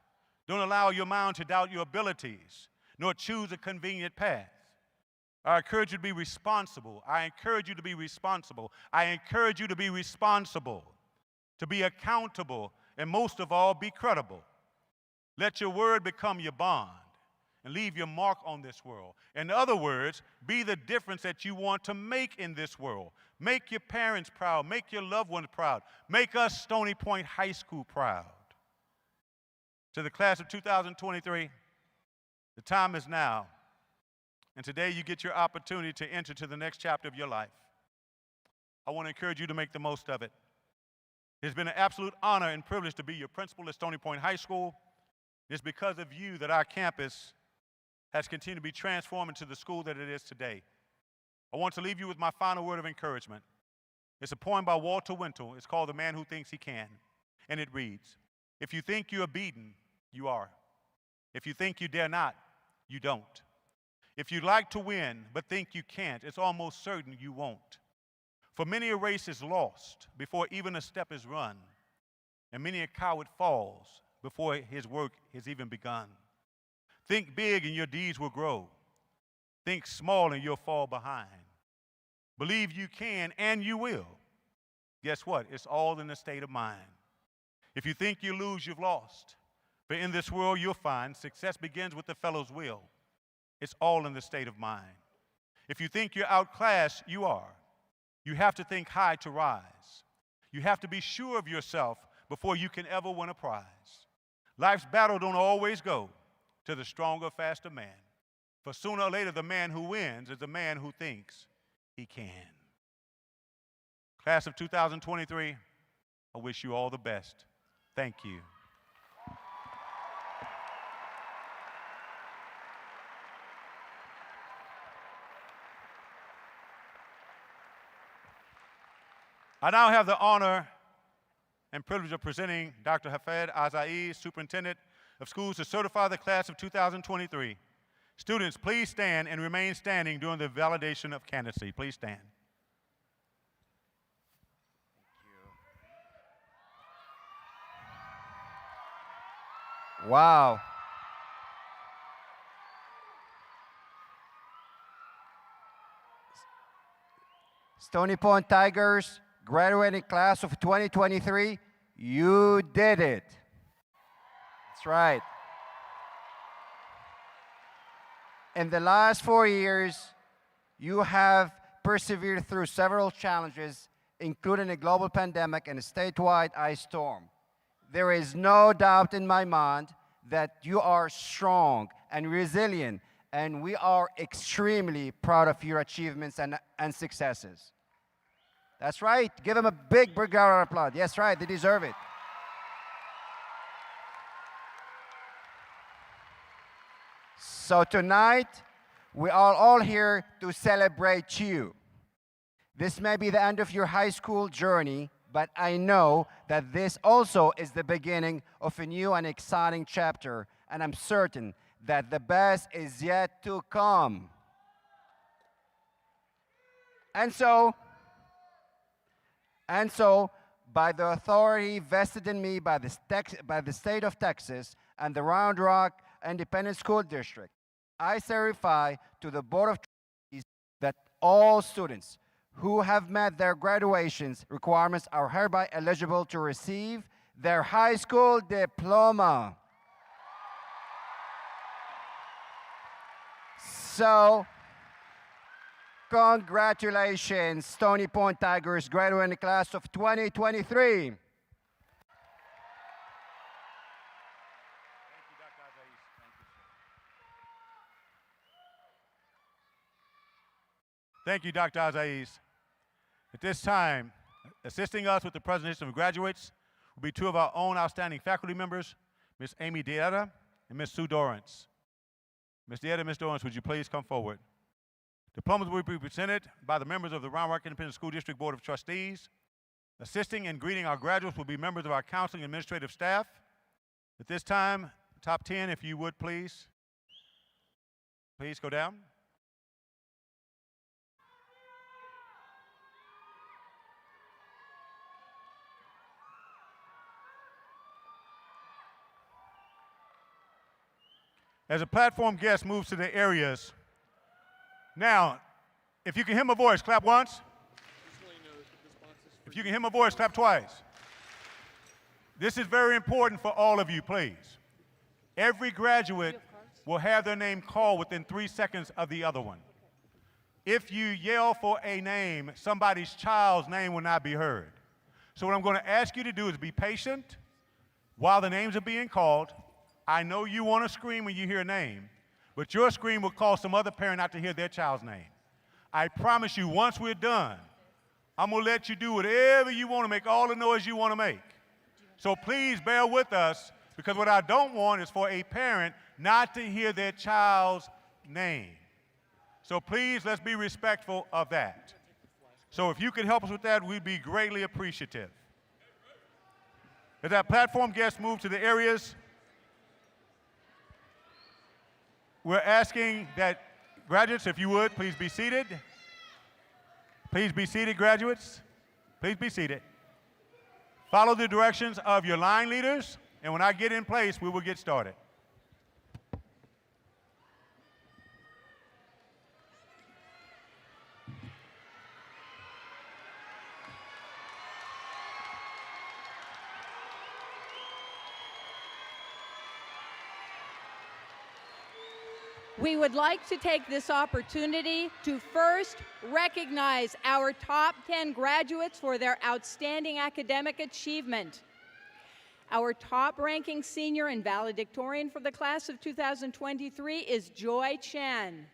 Don't allow your mind to doubt your abilities, nor choose a convenient path. I encourage you to be responsible. I encourage you to be responsible. I encourage you to be responsible, to be accountable, and most of all, be credible. Let your word become your bond and leave your mark on this world. In other words, be the difference that you want to make in this world. Make your parents proud. Make your loved ones proud. Make us Stony Point High School proud. To the class of 2023, the time is now. And today you get your opportunity to enter to the next chapter of your life. I want to encourage you to make the most of it. It's been an absolute honor and privilege to be your principal at Stony Point High School. It's because of you that our campus has continued to be transformed into the school that it is today. I want to leave you with my final word of encouragement. It's a poem by Walter Wintle. It's called The Man Who Thinks He Can. And it reads, "If you think you are beaten, you are. If you think you dare not, you don't. If you'd like to win but think you can't, it's almost certain you won't. For many a race is lost before even a step is run, and many a coward falls before his work has even begun. Think big and your deeds will grow. Think small and you'll fall behind. Believe you can and you will. Guess what? It's all in the state of mind. If you think you lose, you've lost. But in this world, you'll find success begins with the fellow's will. It's all in the state of mind. If you think you're outclassed, you are. You have to think high to rise. You have to be sure of yourself before you can ever win a prize. Life's battle don't always go to the stronger, faster man. For sooner or later, the man who wins is the man who thinks he can. Class of 2023, I wish you all the best. Thank you. I now have the honor and privilege of presenting Dr. Hafed Azai, Superintendent of Schools, to certify the class of 2023. Students, please stand and remain standing during the validation of candidacy. Please stand. Wow. Stony Point Tigers, graduating class of 2023, you did it. That's right. In the last 4 years, you have persevered through several challenges, including a global pandemic and a statewide ice storm. There is no doubt in my mind that you are strong and resilient, and we are extremely proud of your achievements and successes. That's right. Give them a big round of applause. Yes, right. They deserve it. So tonight, we are all here to celebrate you. This may be the end of your high school journey, but I know that this also is the beginning of a new and exciting chapter, and I'm certain that the best is yet to come. And so, by the authority vested in me by the state of Texas and the Round Rock Independent School District, I certify to the Board of Trustees that all students who have met their graduation's requirements are hereby eligible to receive their high school diploma. So, congratulations, Stony Point Tigers, graduating class of 2023. Thank you, Dr. Azaiz. At this time, assisting us with the presentation of graduates will be two of our own outstanding faculty members, Ms. Amy Dieta and Ms. Sue Dorrance. Ms. Dieta and Ms. Dorrance, would you please come forward? Diplomas will be presented by the members of the Round Rock Independent School District Board of Trustees. Assisting and greeting our graduates will be members of our counseling and administrative staff. At this time, top 10, if you would please. Please go down. As a platform guest moves to the areas, now, if you can hear my voice, clap once. If you can hear my voice, clap twice. This is very important for all of you, please. Every graduate will have their name called within 3 seconds of the other one. If you yell for a name, somebody's child's name will not be heard. So what I'm going to ask you to do is be patient while the names are being called. I know you want to scream when you hear a name, but your scream will cause some other parent not to hear their child's name. I promise you, once we're done, I'm going to let you do whatever you want to make, all the noise you want to make. So please bear with us, because what I don't want is for a parent not to hear their child's name. So please, let's be respectful of that. So if you could help us with that, we'd be greatly appreciative. As our platform guests move to the areas, we're asking that graduates, if you would, please be seated. Please be seated, graduates. Please be seated. Follow the directions of your line leaders, and when I get in place, we will get started. We would like to take this opportunity to first recognize our top 10 graduates for their outstanding academic achievement. Our top-ranking senior and valedictorian for the class of 2023 is Joy Chen.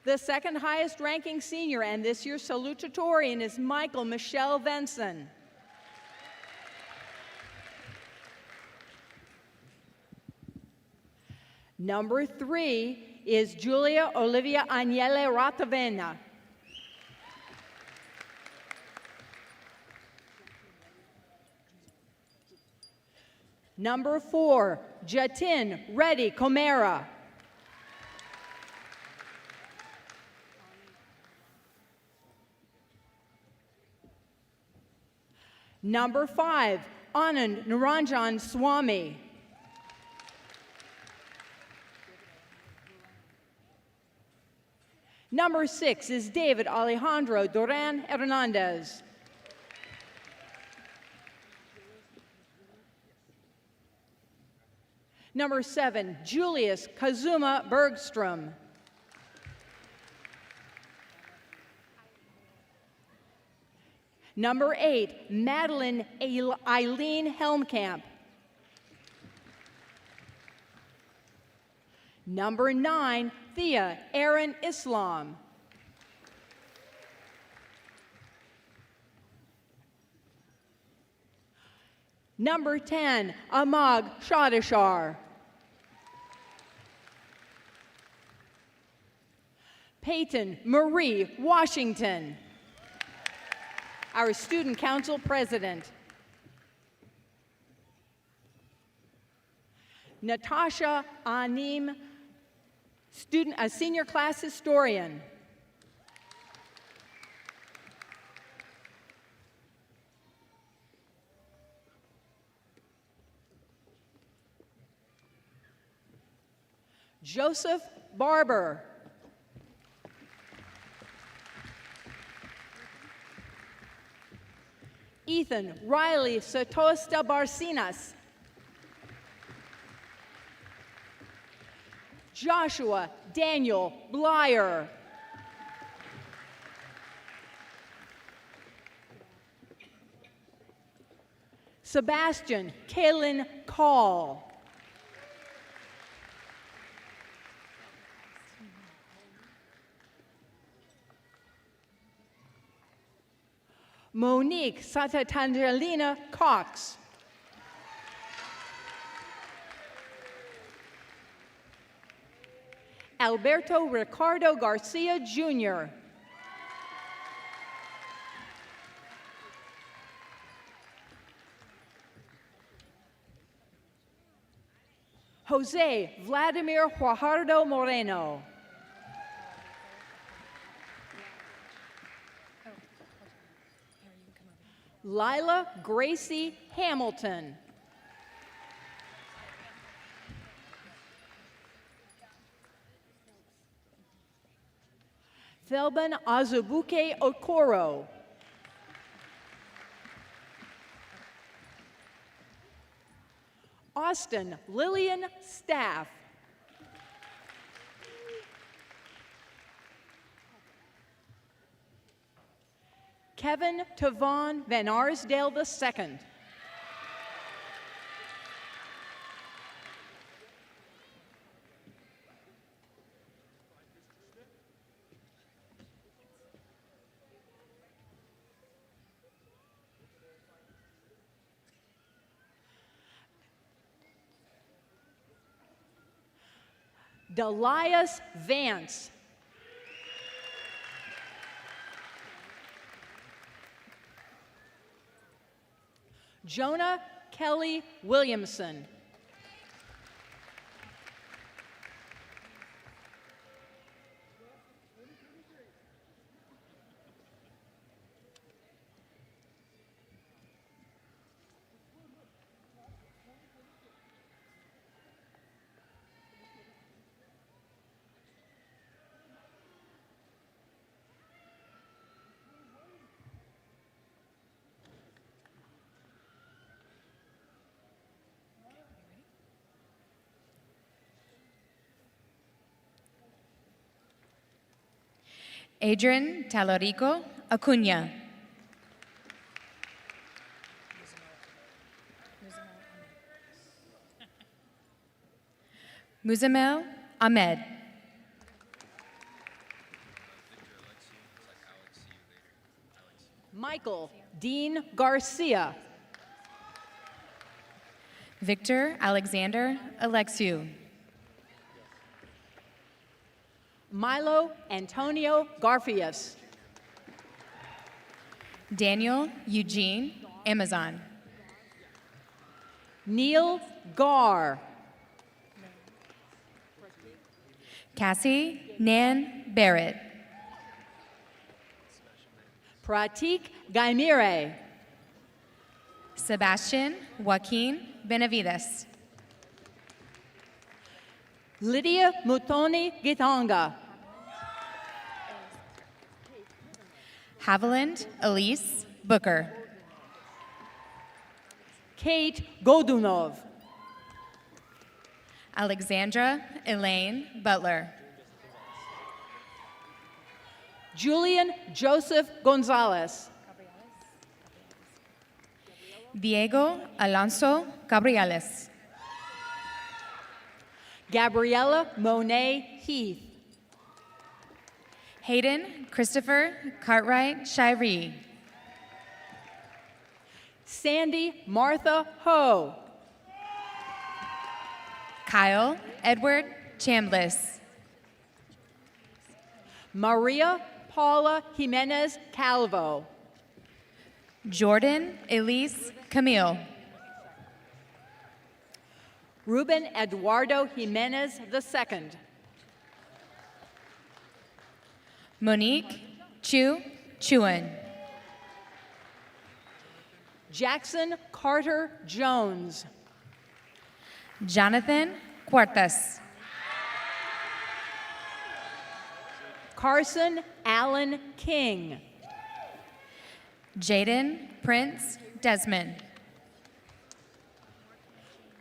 The second highest ranking senior and this year's salutatorian is Michael Michelle Venson. Number 3 is Julia Olivia Agnele Ratavena. Number 4, Jatin Reddy Komera. Number 5, Anand Naranjan Swami. Number 6 is David Alejandro Duran Hernandez. Number 7, Julius Kazuma Bergstrom. Number 8, Madeline Eileen Helmkamp. Number 9, Thea Aaron Islam. Number 10, Amag Shadashar. Peyton Marie Washington, our Student Council President. Natasha Anim, a senior class historian. Joseph Barber. Ethan Riley Satosta Barcinas. Joshua Daniel Blyer. Sebastian Kalen Call. Monique Satatangelina Cox. Alberto Ricardo Garcia Jr. Jose Vladimir Guajardo Moreno. Lila Gracie Hamilton. Thelban Azubuke Okoro. Austin Lillian Staff. Kevin Tavon Van Arsdale II. Delias Vance. Jonah Kelly Williamson. Adrian Talarico Acuna. Muzamel Ahmed. Michael Dean Garcia. Victor Alexander Alexiou. Milo Antonio Garfias. Daniel Eugene Amazon. Neil Gar. Cassie Nan Barrett. Pratik Gaimire. Sebastian Joaquin Benavides. Lydia Mutoni Gitanga. Haviland Elise Booker. Kate Godunov. Alexandra Elaine Butler. Julian Joseph Gonzalez. Diego Alonso Cabriales. Gabriella Monet Heath. Hayden Christopher Cartwright Shiree. Sandy Martha Ho. Kyle Edward Chambliss. Maria Paula Jimenez Calvo. Jordan Elise Camille. Ruben Eduardo Jimenez II. Monique Chu Chuan. Jackson Carter Jones. Jonathan Cuartas. Carson Allen King. Jaden Prince Desmond.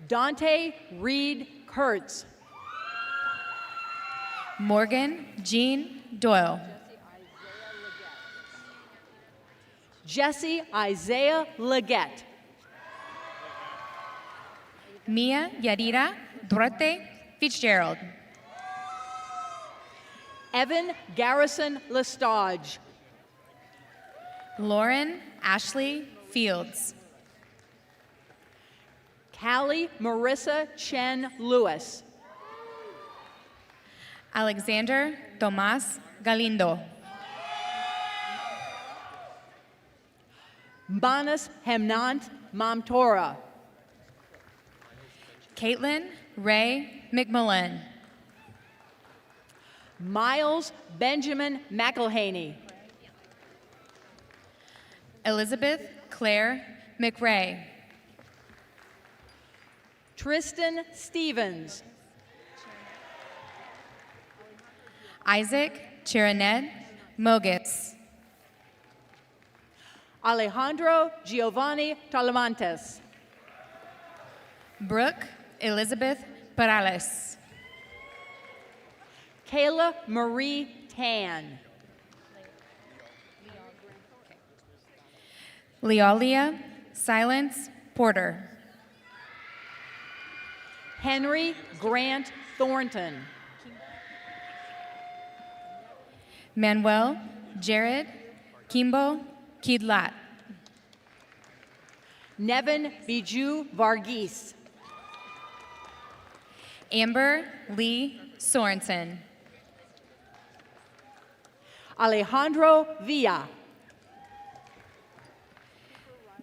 Dante Reed Kurtz. Morgan Jean Doyle. Jesse Isaiah Leggett. Mia Yarira Duarte Fitzgerald. Evan Garrison Lestage. Lauren Ashley Fields. Callie Marissa Chen Lewis. Alexander Tomas Galindo. Manas Hemnant Mamtora. Caitlin Ray McMillan. Miles Benjamin McElhaney. Elizabeth Claire McRae. Tristan Stevens. Isaac Chirinette Mogis. Alejandro Giovanni Talamantes. Brooke Elizabeth Perales. Kayla Marie Tan. Leolia Silence Porter. Henry Grant Thornton. Manuel Jared Kimbo Kidlat. Nevin Biju Varghese. Amber Lee Sorensen. Alejandro Villa.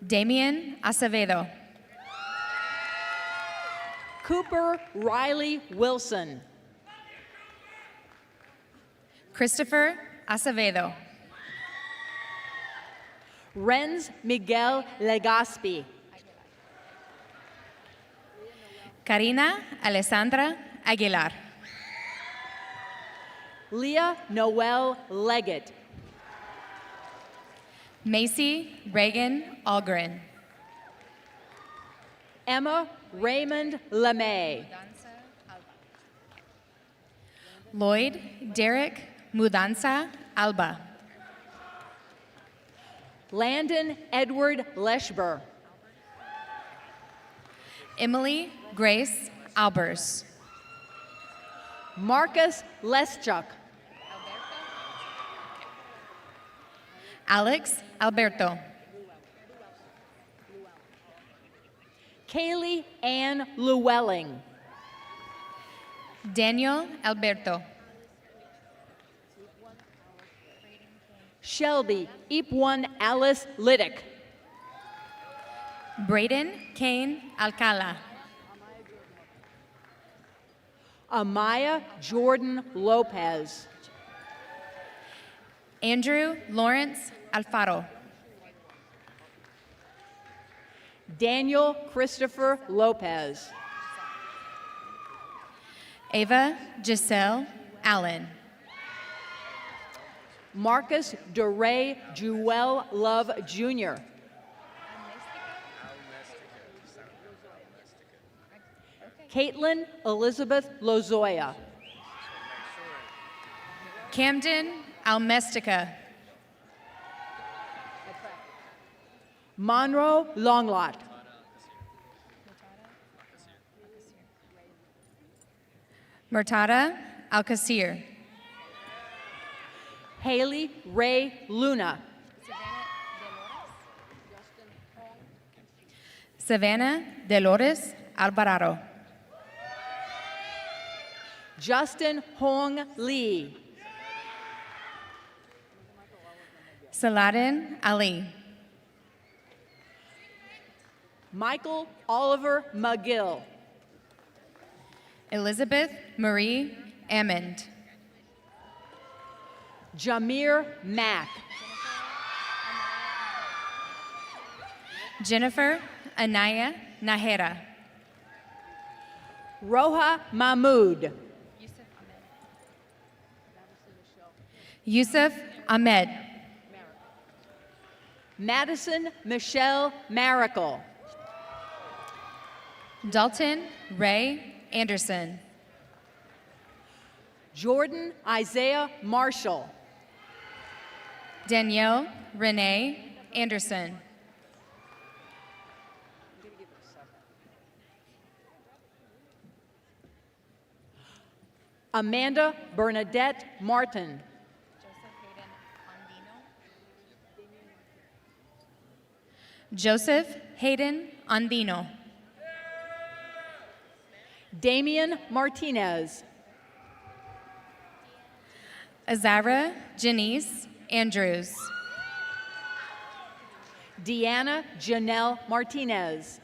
Damian Acevedo. Cooper Riley Wilson. Christopher Acevedo. Renz Miguel Legaspi. Karina Alessandra Aguilar. Leah Noel Leggett. Macy Reagan Algren. Emma Raymond LeMay. Lloyd Derek Mudanza Alba. Landon Edward Leschber. Emily Grace Albers. Marcus Leschuk. Alex Alberto. Kaylee Ann Llewelling. Daniel Alberto. Shelby Ipwan Alice Liddick. Braden Kane Alcala. Amaya Jordan Lopez. Andrew Lawrence Alfaro. Daniel Christopher Lopez. Ava Giselle Allen. Marcus DeRay Jewel Love Jr. Caitlin Elizabeth Lozoya. Camden Almestica. Monroe Longlot. Murtada Alcasir. Haley Ray Luna. Savannah Dolores Alvarado. Justin Hong Lee. Saladin Ali. Michael Oliver McGill. Elizabeth Marie Ammond. Jamir Mack. Jennifer Anaya Nahera. Roha Mahmood. Yusuf Ahmed. Madison Michelle Maracle. Dalton Ray Anderson. Jordan Isaiah Marshall. Danielle Renee Anderson. Amanda Bernadette Martin. Joseph Hayden Andino. Damian Martinez. Azara Janice Andrews. Deanna Janelle Martinez.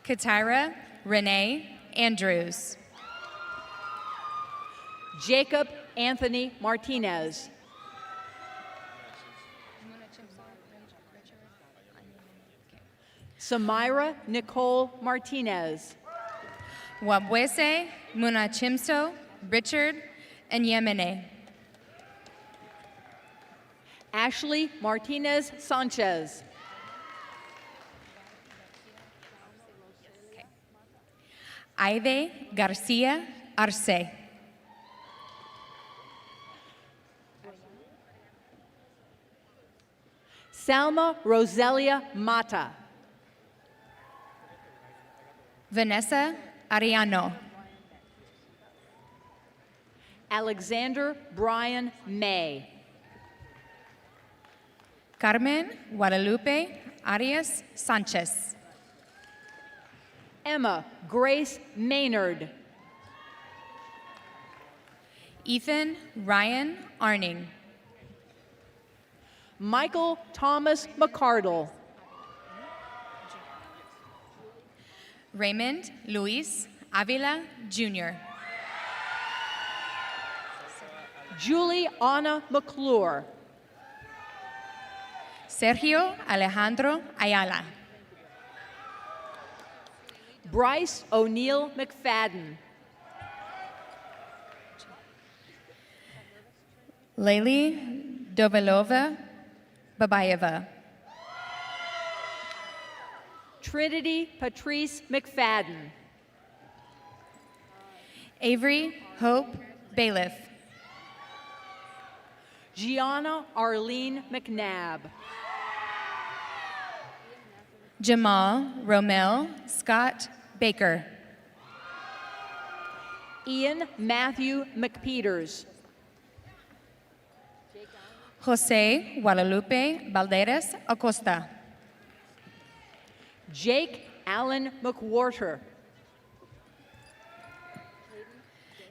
Katira Renee Andrews. Jacob Anthony Martinez. Samira Nicole Martinez. Wabwese Munachimso Richard and Yemene. Ashley Martinez Sanchez. Aide Garcia Arce. Salma Roselia Mata. Vanessa Ariano. Alexander Brian May. Carmen Guadalupe Arias Sanchez. Emma Grace Maynard. Ethan Ryan Arning. Michael Thomas McCardle. Raymond Luis Avila Jr. Julie Anna McClure. Sergio Alejandro Ayala. Bryce O'Neill McFadden. Layli Dovelova Babayeva. Trinity Patrice McFadden. Avery Hope Bailiff. Gianna Arlene McNabb. Jamal Romel Scott Baker. Ian Matthew McPeters. Jose Guadalupe Valderas Acosta. Jake Allen McWhorter.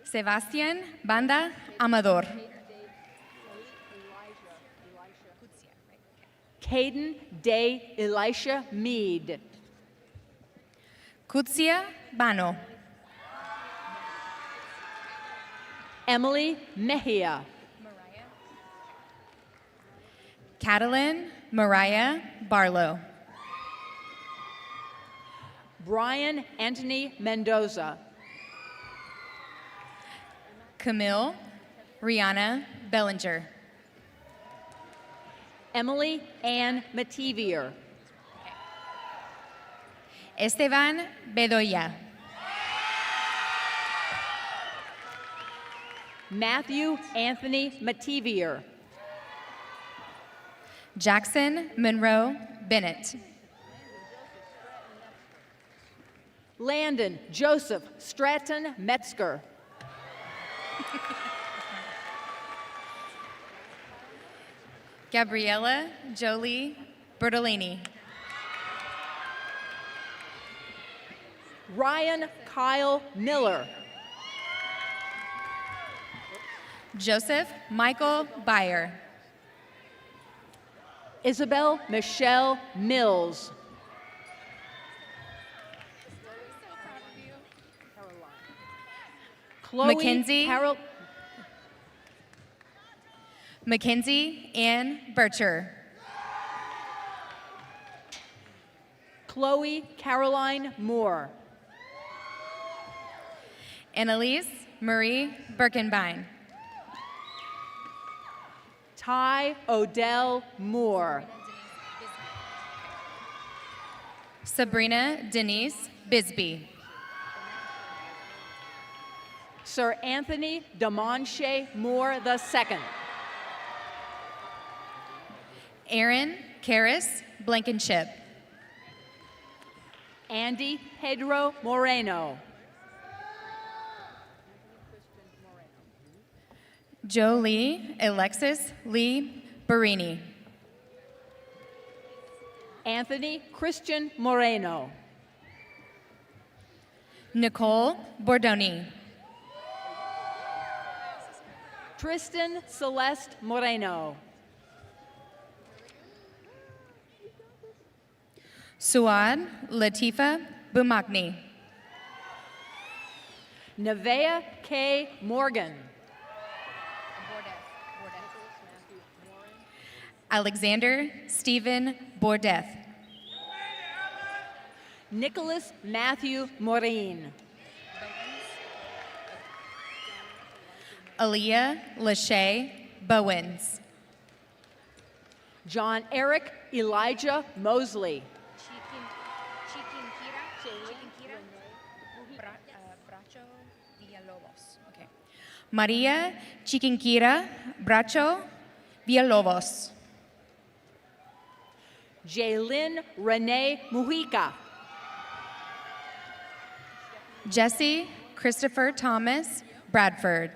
Sebastian Banda Amador. Caden Day Elisha Mead. Kutsia Bano. Emily Mejia. Catalin Mariah Barlow. Brian Anthony Mendoza. Camille Rihanna Bellinger. Emily Ann Mativier. Esteban Bedoya. Matthew Anthony Mativier. Jackson Monroe Bennett. Landon Joseph Stratton Metzger. Gabriella Jolie Bertolini. Ryan Kyle Miller. Joseph Michael Byer. Isabel Michelle Mills. Chloe Mackenzie. Carol. Mackenzie Ann Bircher. Chloe Caroline Moore. Annalise Marie Birkenbein. Ty Odell Moore. Sabrina Denise Bisbee. Sir Anthony Demonche Moore II. Aaron Karis Blankenship. Andy Pedro Moreno. Jolie Alexis Lee Barini. Anthony Christian Moreno. Nicole Bordoni. Tristan Celeste Moreno. Suad Latifa Bumagni. Nevea K. Morgan. Alexander Stephen Bordeth. Nicholas Matthew Maureen. Aaliyah Lachey Bowens. John Eric Elijah Mosley. Maria Chiquinquira Bracho Villalobos. Jaylin Renee Mujica. Jesse Christopher Thomas Bradford.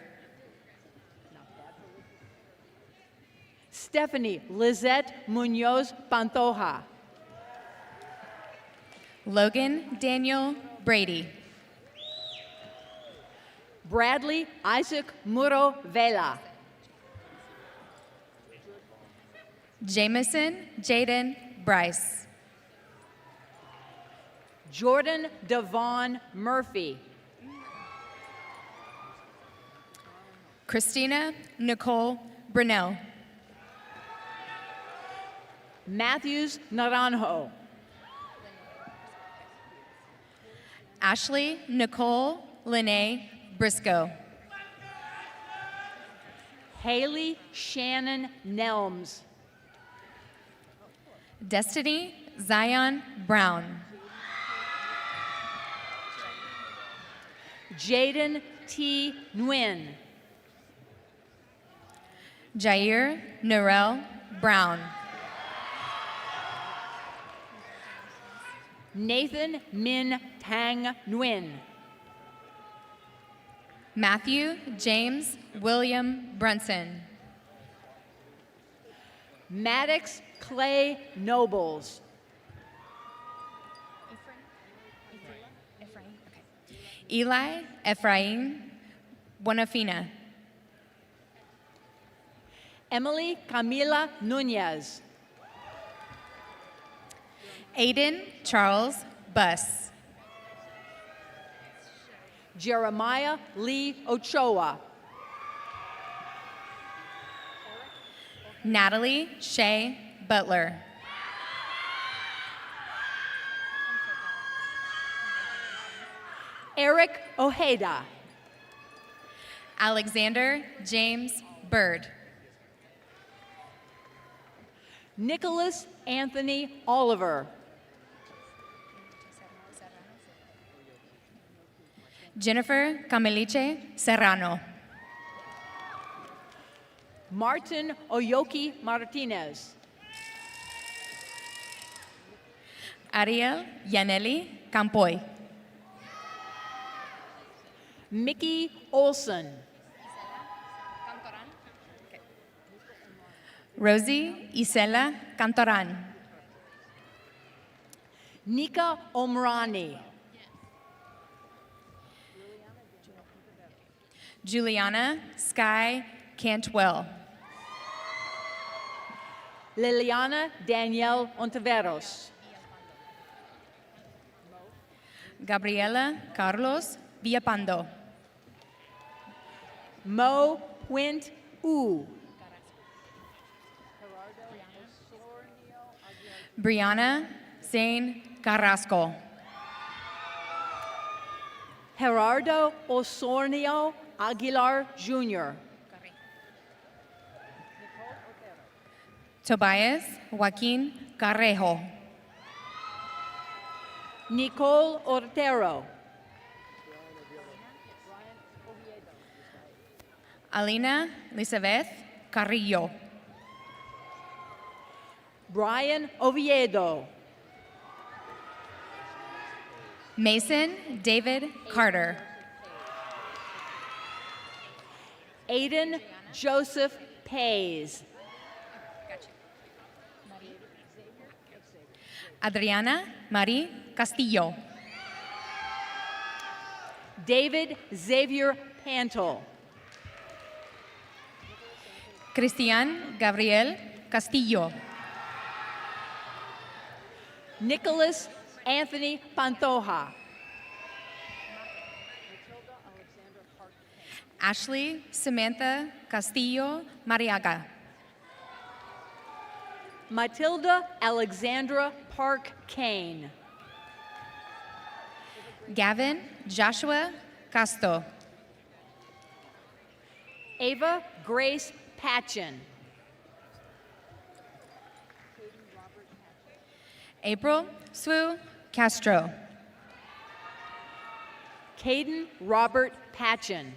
Stephanie Lizette Munoz Pantoja. Logan Daniel Brady. Bradley Isaac Muro Vela. Jameson Jaden Bryce. Jordan Devon Murphy. Christina Nicole Brunel. Matthews Naranjo. Ashley Nicole Lene Briscoe. Haley Shannon Nelms. Destiny Zion Brown. Jaden T. Nguyen. Jair Narel Brown. Nathan Min Tang Nguyen. Matthew James William Brunson. Maddox Clay Nobles. Eli Ephraim Buenafina. Emily Camila Nunez. Aiden Charles Buss. Jeremiah Lee Ochoa. Natalie Shea Butler. Eric Ojeda. Alexander James Bird. Nicholas Anthony Oliver. Jennifer Camiliche Serrano. Martin Oyoki Martinez. Ariel Yaneli Campoy. Mickey Olson. Rosie Isela Cantoran. Nika Omrani. Juliana Sky Cantwell. Liliana Danielle Ontiveros. Gabriela Carlos Villapando. Mo Quint U. Brianna Zane Carrasco. Gerardo Osornio Aguilar Jr. Tobias Joaquin Carrejo. Nicole Ortero. Alina Lisabeth Carrillo. Brian Oviedo. Mason David Carter. Aiden Joseph Pays. Adriana Marie Castillo. David Xavier Pantel. Cristian Gabriel Castillo. Nicholas Anthony Pantoja. Ashley Samantha Castillo Mariaga. Matilda Alexandra Park Kane. Gavin Joshua Casto. Ava Grace Patchen. April Sue Castro. Caden Robert Patchen.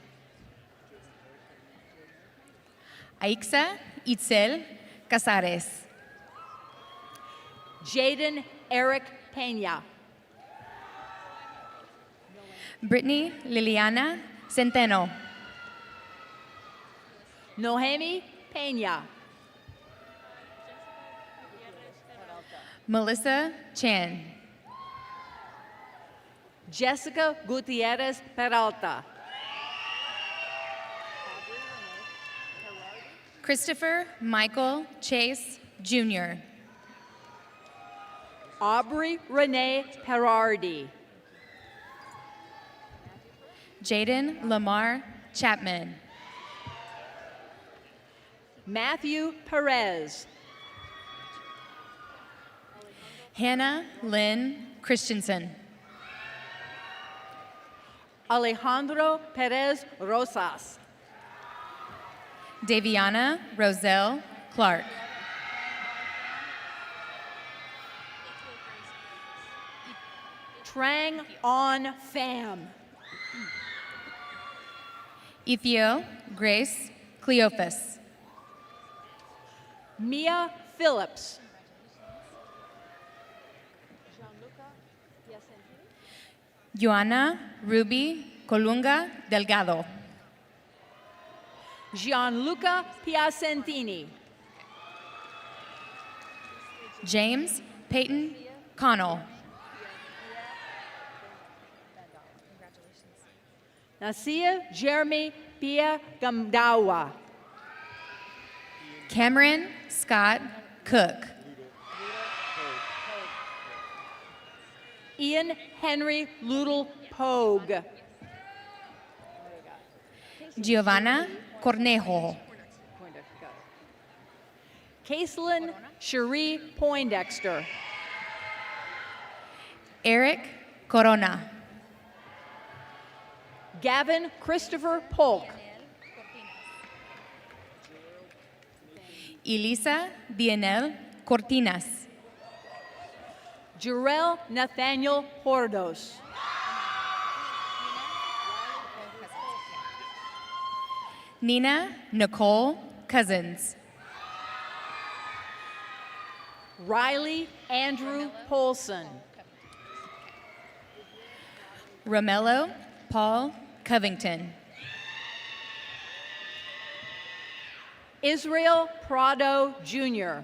Aixa Itzel Casares. Jaden Eric Pena. Brittany Liliana Centeno. Nohemi Pena. Melissa Chan. Jessica Gutierrez Peralta. Christopher Michael Chase, Jr. Aubrey Renee Perardi. Jaden Lamar Chapman. Matthew Perez. Hannah Lynn Christensen. Alejandro Perez Rosas. Daviana Roselle Clark. Trang On Pham. Ethio Grace Cleophas. Mia Phillips. Joanna Ruby Colunga Delgado. Gianluca Piacentini. James Peyton Connell. Nasia Jeremy Pia Gamdawa. Cameron Scott Cook. Ian Henry Ludel Pogue. Giovanna Cornejo. Caitlin Cherie Poindexter. Eric Corona. Gavin Christopher Polk. Elisa Dienel Cortinas. Jarrell Nathaniel Hordos. Nina Nicole Cousins. Riley Andrew Polson. Romello Paul Covington. Israel Prado Jr.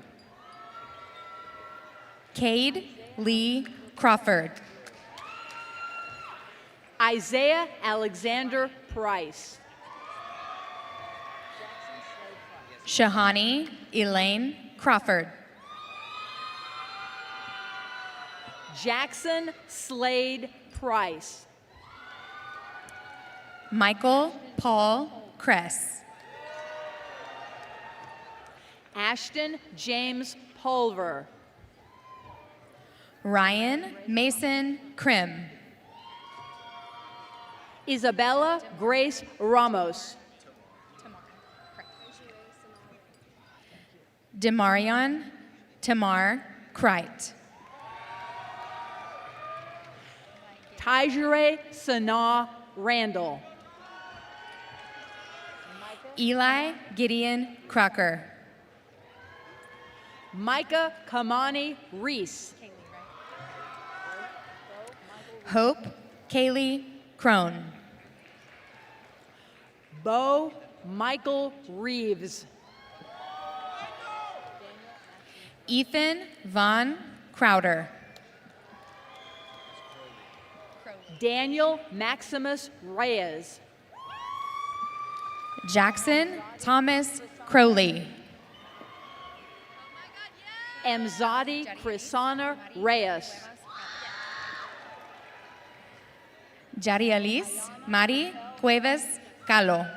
Cade Lee Crawford. Isaiah Alexander Price. Shahani Elaine Crawford. Jackson Slade Price. Michael Paul Kress. Ashton James Pulver. Ryan Mason Krim. Isabella Grace Ramos. Demarion Tamar Kreit. Tijere Sanaa Randall. Eli Gideon Crocker. Micah Kamani Reese. Hope Kaylee Crone. Bo Michael Reeves. Ethan Von Crowder. Daniel Maximus Reyes. Jackson Thomas Crowley. Mzadi Chrisana Reyes. Jarialis Mari Cuevas Calo.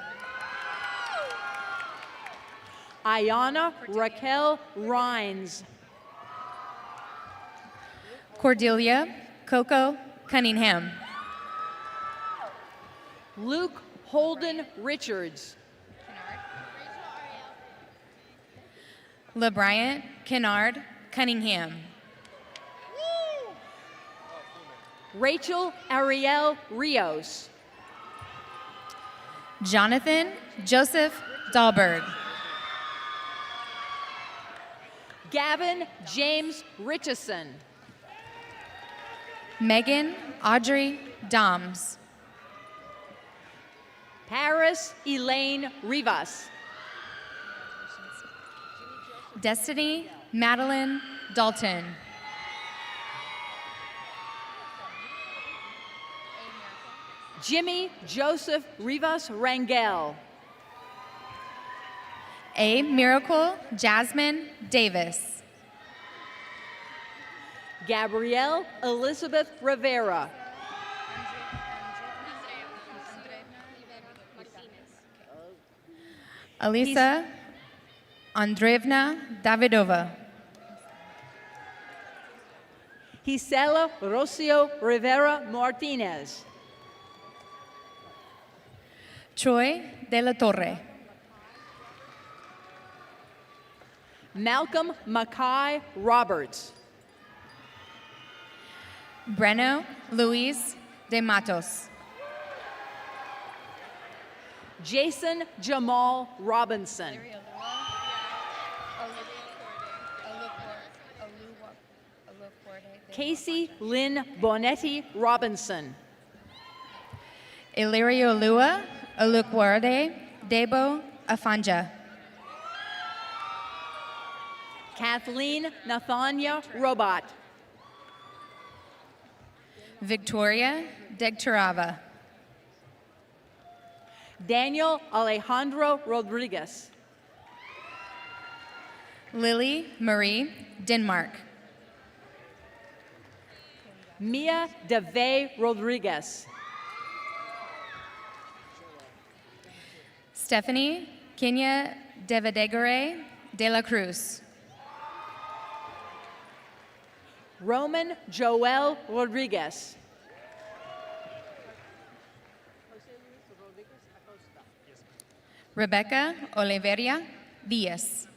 Ayana Raquel Rhines. Cordelia Coco Cunningham. Luke Holden Richards. LeBryant Kennard Cunningham. Rachel Ariel Rios. Jonathan Joseph Dahlberg. Gavin James Richardson. Megan Audrey Doms. Paris Elaine Rivas. Destiny Madeline Dalton. Jimmy Joseph Rivas Rangel. A. Miracle Jasmine Davis. Gabrielle Elizabeth Rivera. Alisa Andreevna Davidova. Gisela Rocio Rivera Martinez. Troy De La Torre. Malcolm Mackay Roberts. Breno Luis De Matos. Jason Jamal Robinson. Casey Lynn Bonetti Robinson. Illyrio Lua Olukwade Debo Afanja. Kathleen Nathania Robot. Victoria Degturava. Daniel Alejandro Rodriguez. Lily Marie Denmark. Mia DeVay Rodriguez. Stephanie Kenya Devadegore De La Cruz. Roman Joel Rodriguez. Rebecca Oliveria Diaz.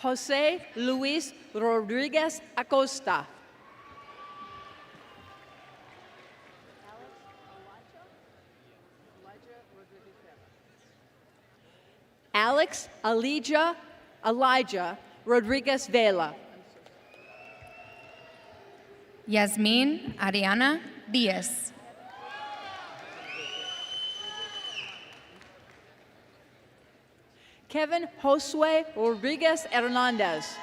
Jose Luis Rodriguez Acosta. Alex Elijah Rodriguez Vela. Yasmin Ariana Diaz. Kevin Josue Rodriguez Hernandez.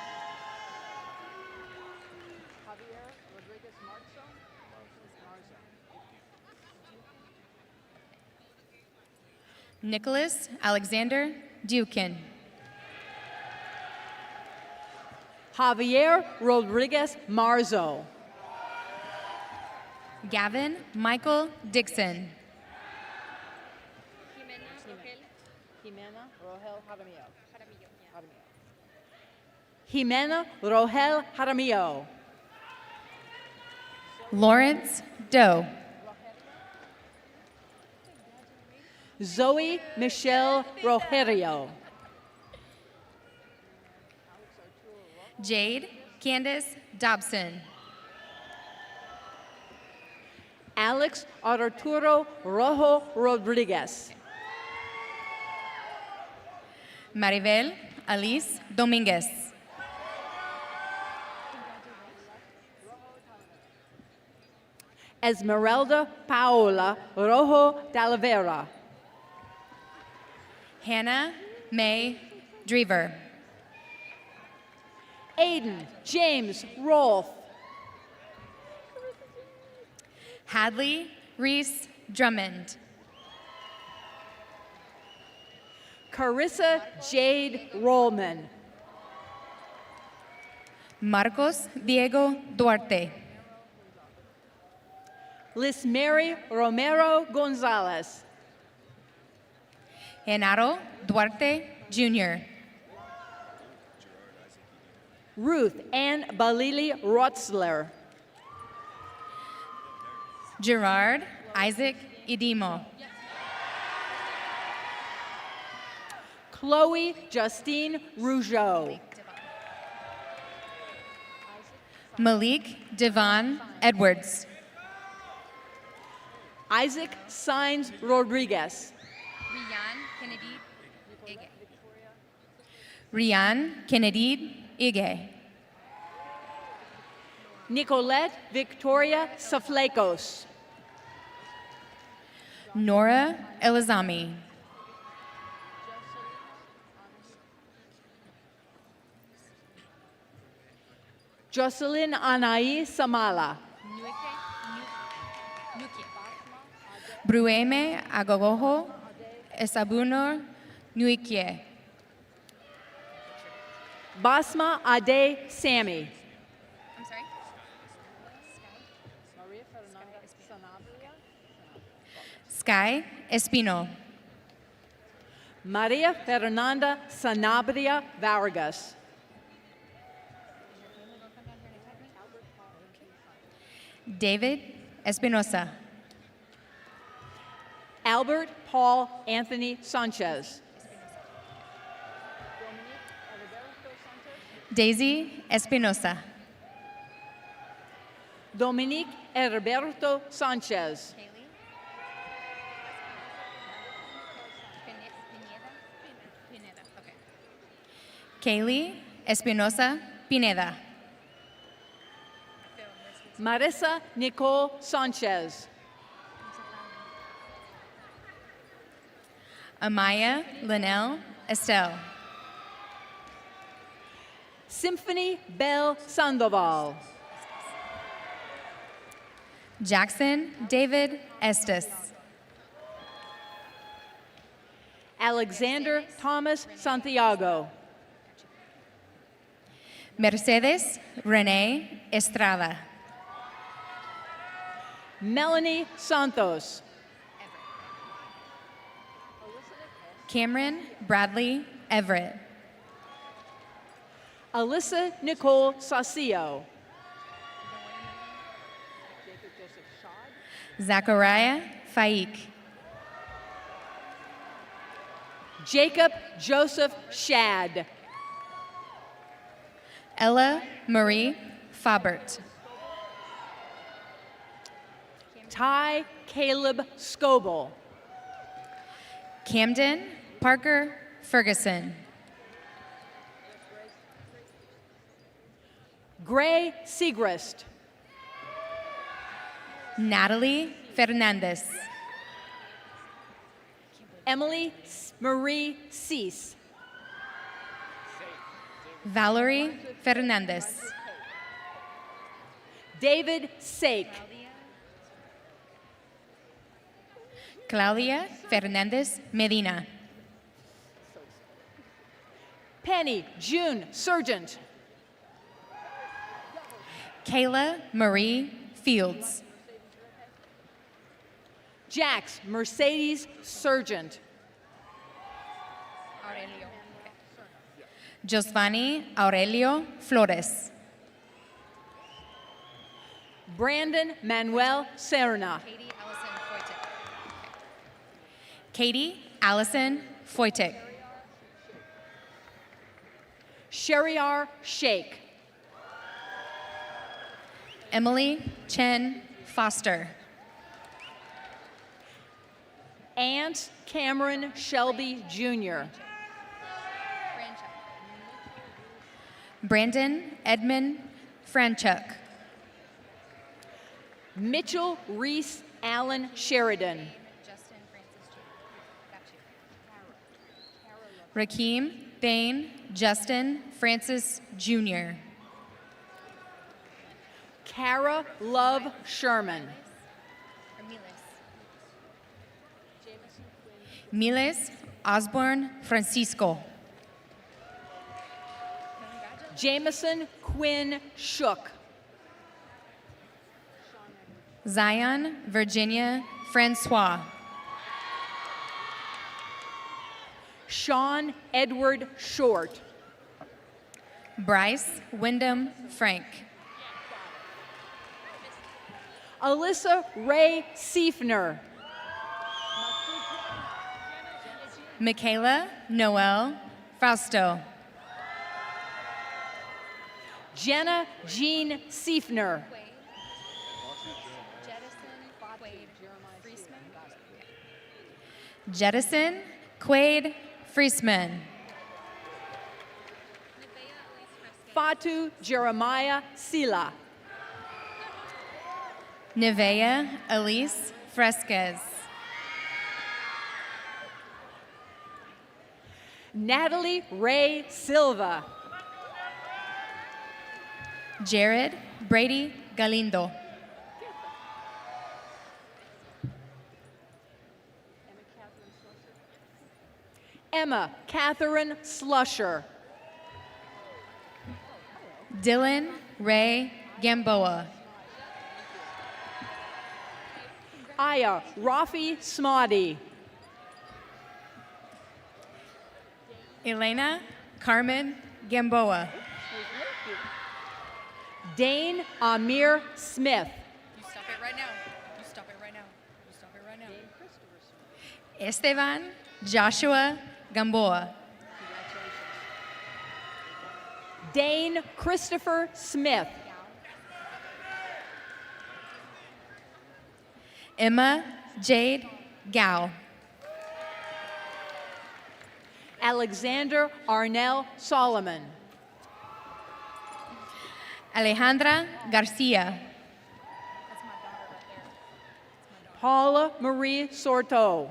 Nicholas Alexander Dukin. Javier Rodriguez Marzo. Gavin Michael Dixon. Jimena Rogel Jaramillo. Lawrence Doe. Zoe Michelle Rogerio. Jade Candace Dobson. Alex Arturo Rojo Rodriguez. Maribel Alice Dominguez. Esmeralda Paola Rojo Talavera. Hannah May Drever. Aiden James Rolfe. Hadley Reese Drummond. Carissa Jade Rollman. Marcos Diego Duarte. Liz Mary Romero Gonzalez. Genaro Duarte Jr. Ruth Ann Balili Rotzler. Gerard Isaac Idimo. Chloe Justine Rougeau. Malik Devon Edwards. Isaac Sainz Rodriguez. Rian Kennedy Ige. Nicolette Victoria Saflecos. Nora Elizami. Jocelyn Anai Samala. Brueme Agogoho Esabunor Nuikie. Basma Ade Sammy. I'm sorry? Sky Espino. Maria Fernanda Sanabria Vargas. David Espinosa. Albert Paul Anthony Sanchez. Daisy Espinosa. Dominique Herberto Sanchez. Kaylee Espinosa Pineda. Marissa Nicole Sanchez. Amaya Linnell Estelle. Symphony Bell Sandoval. Jackson David Estes. Alexander Thomas Santiago. Mercedes Renee Estrada. Melanie Santos. Cameron Bradley Everett. Alyssa Nicole Sacio. Zachariah Faik. Jacob Joseph Shad. Ella Marie Fabert. Ty Caleb Scoble. Camden Parker Ferguson. Gray Segrist. Natalie Fernandez. Emily Marie Cease. Valerie Fernandez. David Sake. Claudia Fernandez Medina. Penny June Surgent. Kayla Marie Fields. Jax Mercedes Surgent. Josvani Aurelio Flores. Brandon Manuel Serna. Katie Allison Foytik. Sheriar Sheikh. Emily Chen Foster. Ant Cameron Shelby Jr. Brandon Edmund Franchuk. Mitchell Reese Allen Sheridan. Rakeem Thane Justin Francis Jr. Kara Love Sherman. Miles Osborne Francisco. Jameson Quinn Shook. Zion Virginia Francois. Sean Edward Short. Bryce Wyndham Frank. Alyssa Ray Siefner. Michaela Noel Fausto. Jenna Jean Siefner. Jettison Quaid Friesman. Fatu Jeremiah Sila. Nevea Elise Fresquez. Natalie Ray Silva. Jared Brady Galindo. Emma Catherine Slusher. Dylan Ray Gamboa. Aya Rafi Smadi. Elena Carmen Gamboa. Dane Amir Smith. You stop it right now. You stop it right now. You stop it right now. Esteban Joshua Gamboa. Dane Christopher Smith. Emma Jade Gao. Alexander Arnell Solomon. Alejandra Garcia. Paula Marie Sorto.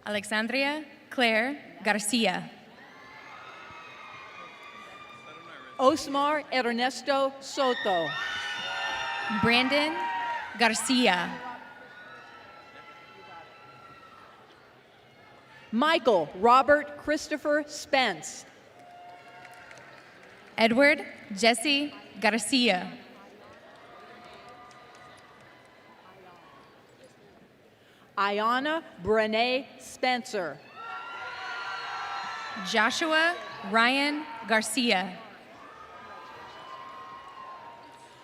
Alexandria Claire Garcia. Osmar Ernesto Soto. Brandon Garcia. Michael Robert Christopher Spence. Edward Jesse Garcia. Ayana Brene Spencer. Joshua Ryan Garcia.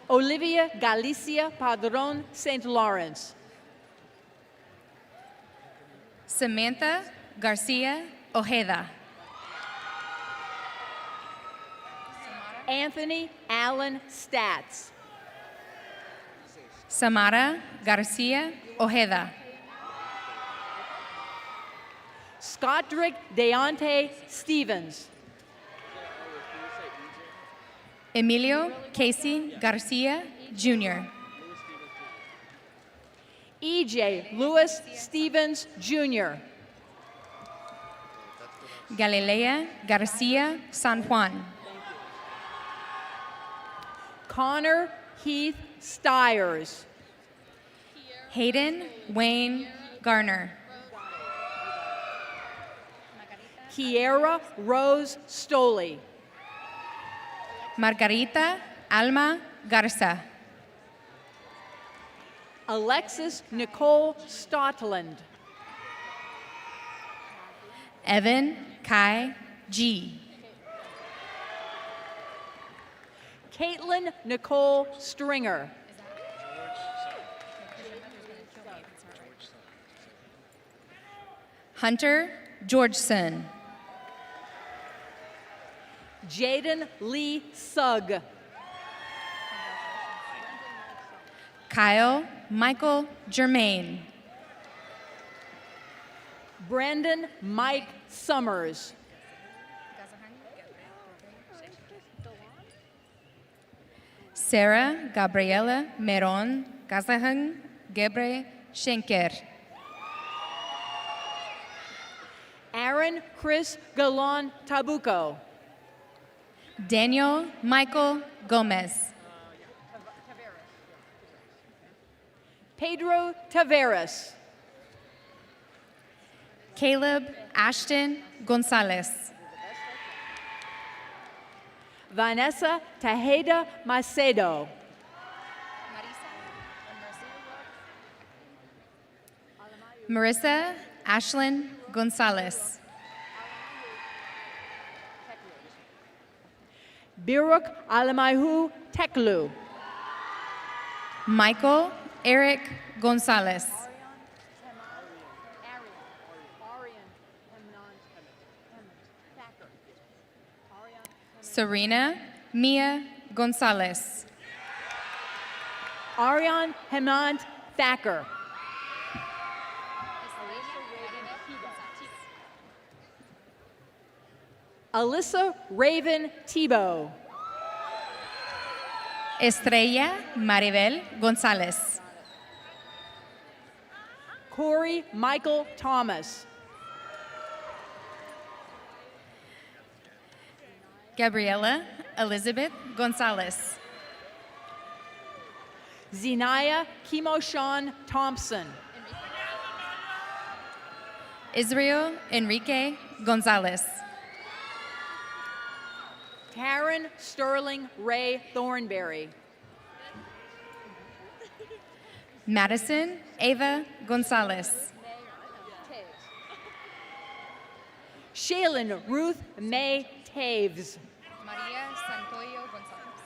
Olivia Galicia Padron St. Lawrence. Samantha Garcia Ojeda. Anthony Allen Stats. Samara Garcia Ojeda. Scottdrick Deontay Stevens. Emilio Casey Garcia Jr. EJ Lewis Stevens Jr. Galilea Garcia San Juan. Connor Heath Stiers. Hayden Wayne Garner. Kiera Rose Stoley. Margarita Alma Garza. Alexis Nicole Stotland. Evan Kai G. Caitlin Nicole Stringer. Hunter Georgeson. Jaden Lee Sugg. Kyle Michael Germain. Brandon Mike Summers. Sarah Gabriela Meron Kazahan Gebre Schenker. Aaron Chris Galon Tabuco. Daniel Michael Gomez. Pedro Taveras. Caleb Ashton Gonzalez. Vanessa Tejeda Macedo. Marissa Ashlyn Gonzalez. Biruk Alamaihu Teklu. Michael Eric Gonzalez. Serena Mia Gonzalez. Ariane Hemant Thacker. Alyssa Raven Tebow. Estrella Maribel Gonzalez. Corey Michael Thomas. Gabriela Elizabeth Gonzalez. Zinaya Kimoshan Thompson. Israel Enrique Gonzalez. Taryn Sterling Ray Thornberry. Madison Ava Gonzalez. Shaylin Ruth May Taves. Maria Santoyo Gonzalez.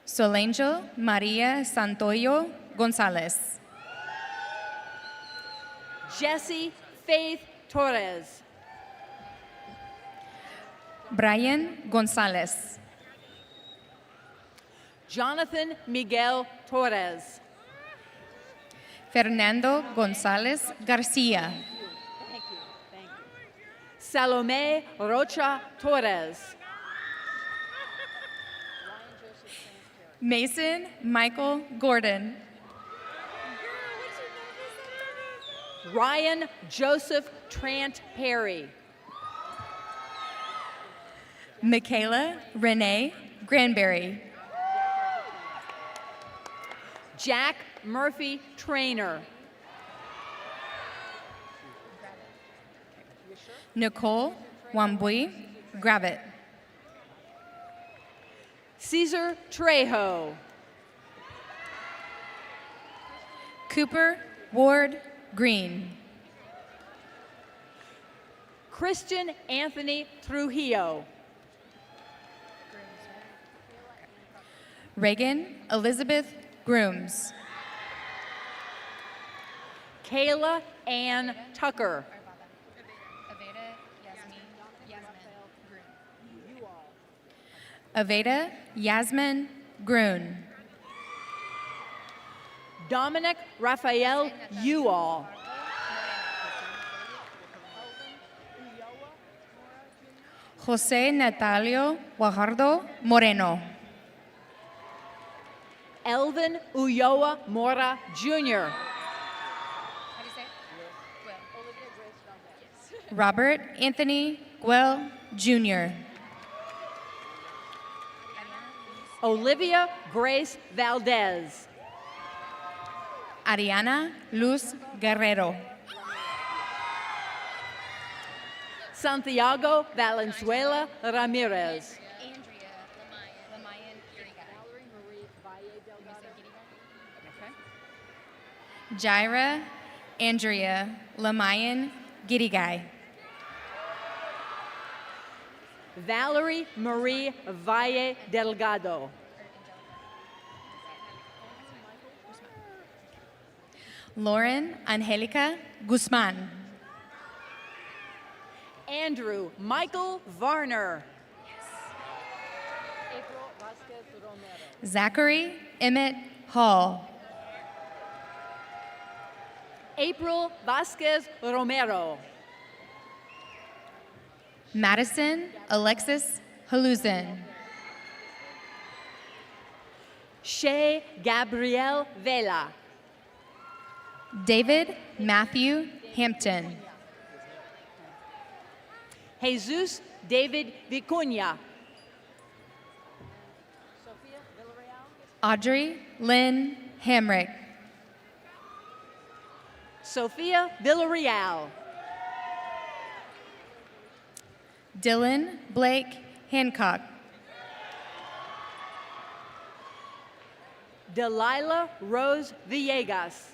Solangel Maria Santoyo Gonzalez. Jessie Faith Torres. Brian Gonzalez. Jonathan Miguel Torres. Fernando Gonzalez Garcia. Thank you. Thank you. Salome Rocha Torres. Mason Michael Gordon. Ryan Joseph Trant Perry. Michaela Renee Granberry. Jack Murphy Trainer. Nicole Wambui Gravitt. Caesar Trejo. Cooper Ward Green. Christian Anthony Trujillo. Reagan Elizabeth Grooms. Kayla Ann Tucker. Aveda Yasmin Grun. Dominic Raphael Uall. Jose Natalio Guajardo Moreno. Elvin Ulloa Mora Jr. Robert Anthony Guel Jr. Olivia Grace Valdez. Ariana Luz Guerrero. Santiago Valenzuela Ramirez. Jaira Andrea Lamayan Gidigay. Valerie Marie Valle Delgado. Lauren Angelica Guzman. Andrew Michael Varner. Zachary Emmett Hall. April Vasquez Romero. Madison Alexis Haluzin. Shay Gabrielle Vela. David Matthew Hampton. Jesus David Vicuña. Audrey Lynn Hamrick. Sophia Villarreal. Dylan Blake Hancock. Delilah Rose Villegas.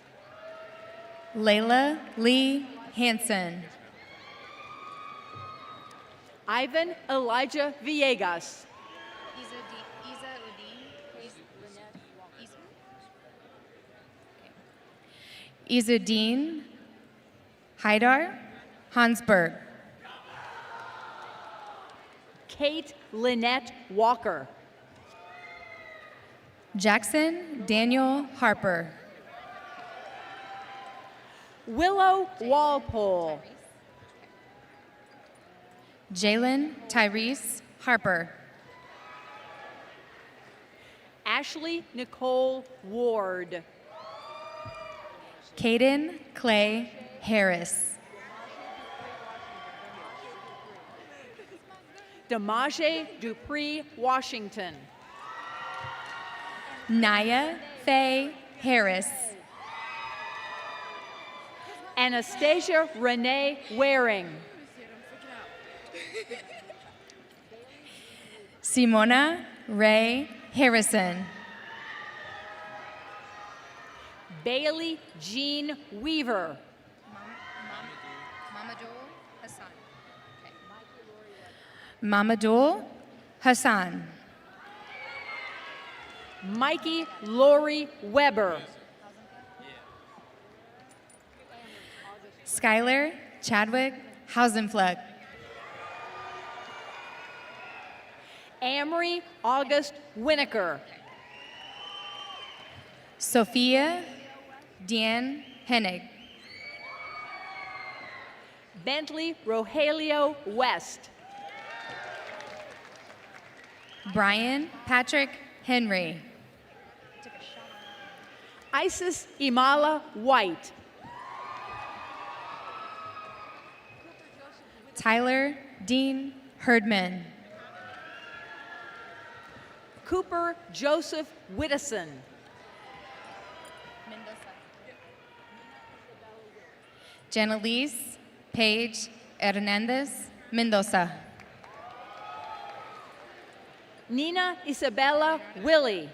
Layla Lee Hansen. Ivan Elijah Villegas. Izuddin Haidar Hansberg. Kate Lynette Walker. Jackson Daniel Harper. Willow Walpole. Jalen Tyrese Harper. Ashley Nicole Ward. Caden Clay Harris. Demaje Dupree Washington. Naya Faye Harris. Anastasia Renee Waring. Simona Ray Harrison. Bailey Jean Weaver. Mamadou Hassan. Mikey Lori Weber. Skylar Chadwick Hausenfleck. Amory August Winokur. Sophia Deanne Hennig. Bentley Rogelio West. Brian Patrick Henry. Isis Imala White. Tyler Dean Herdman. Cooper Joseph Wittison. Janelise Paige Hernandez Mendoza. Nina Isabella Willie.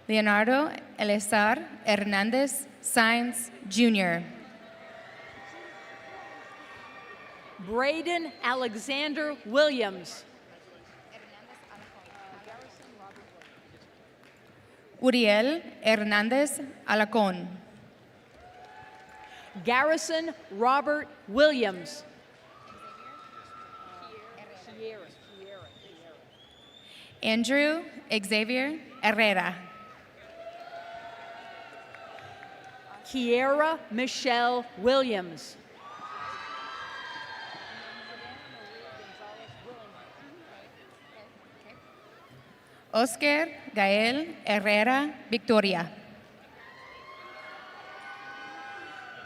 Leonardo Eleazar Hernandez Sainz Jr. Braden Alexander Williams. Uriel Hernandez Alacon. Garrison Robert Williams. Andrew Xavier Herrera. Kiera Michelle Williams. Oscar Gael Herrera Victoria.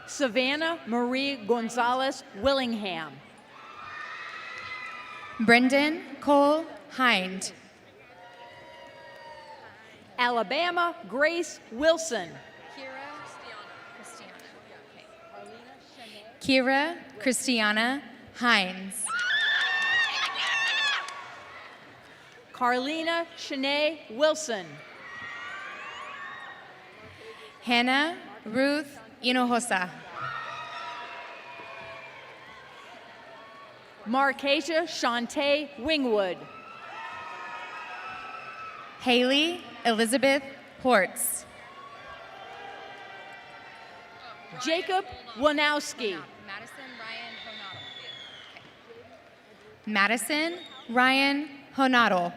Savannah Marie Gonzalez Willingham. Brendan Cole Hind. Alabama Grace Wilson. Kira Christiana Hines. Carlina Shanae Wilson. Hannah Ruth Hinojosa. Marcasia Shantae Wingwood. Haley Elizabeth Hortz. Jacob Wanowski. Madison Ryan Honado.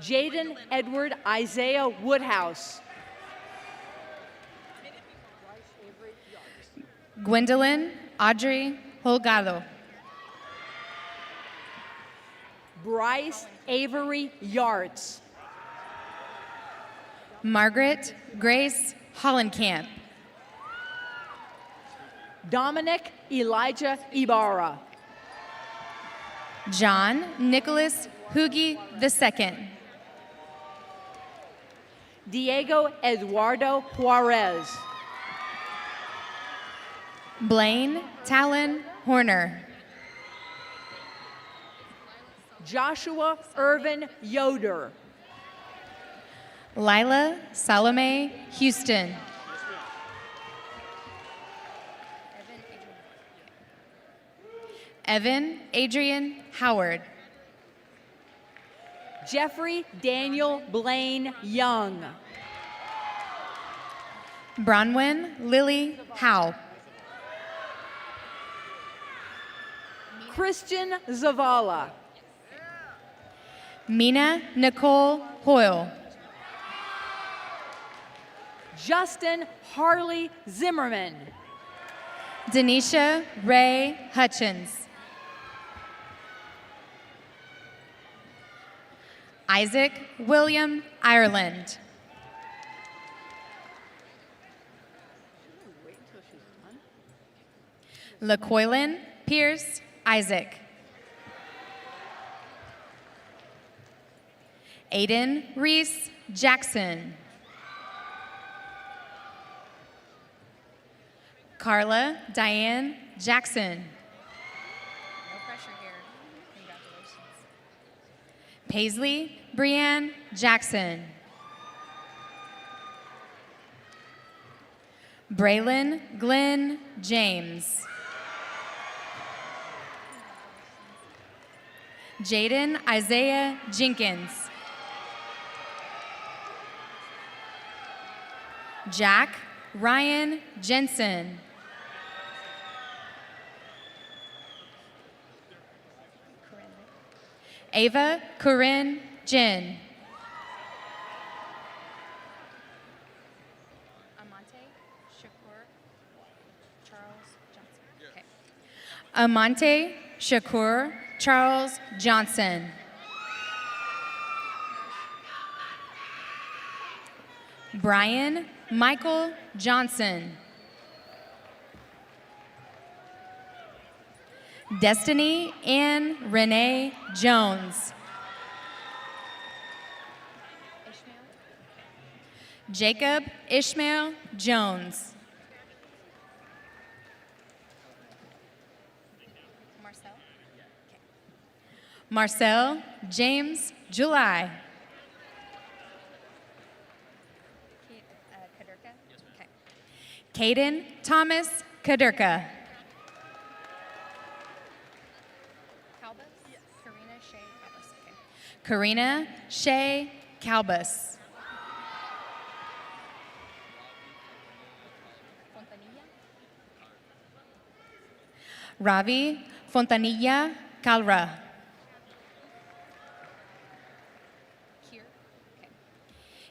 Jaden Edward Isaiah Woodhouse. Gwendolyn Audrey Holgado. Bryce Avery Yarts. Margaret Grace Hollenkamp. Dominic Elijah Ibarra. John Nicholas Hugi II. Diego Eduardo Juarez. Blaine Talon Horner. Joshua Irvin Yoder. Lila Salome Houston. Evan Adrian Howard. Jeffrey Daniel Blaine Young. Bronwyn Lily Howe. Christian Zavala. Mina Nicole Hoyle. Justin Harley Zimmerman. Denisha Ray Hutchins. Isaac William Ireland. LaQuillan Pierce Isaac. Aiden Reese Jackson. Carla Diane Jackson. No pressure here. Congratulations. Paisley Brianne Jackson. Braylon Glenn James. Jaden Isaiah Jenkins. Jack Ryan Jensen. Ava Corinne Jen. Amante Shakur Charles Johnson. Okay. Amante Shakur Charles Johnson. Brian Michael Johnson. Destiny Ann Renee Jones. Jacob Ishmael Jones. Marcel? Okay. Marcel James July. Kaderka? Okay. Caden Thomas Kaderka. Karina Shea Calbus. Ravi Fontanilla Calra.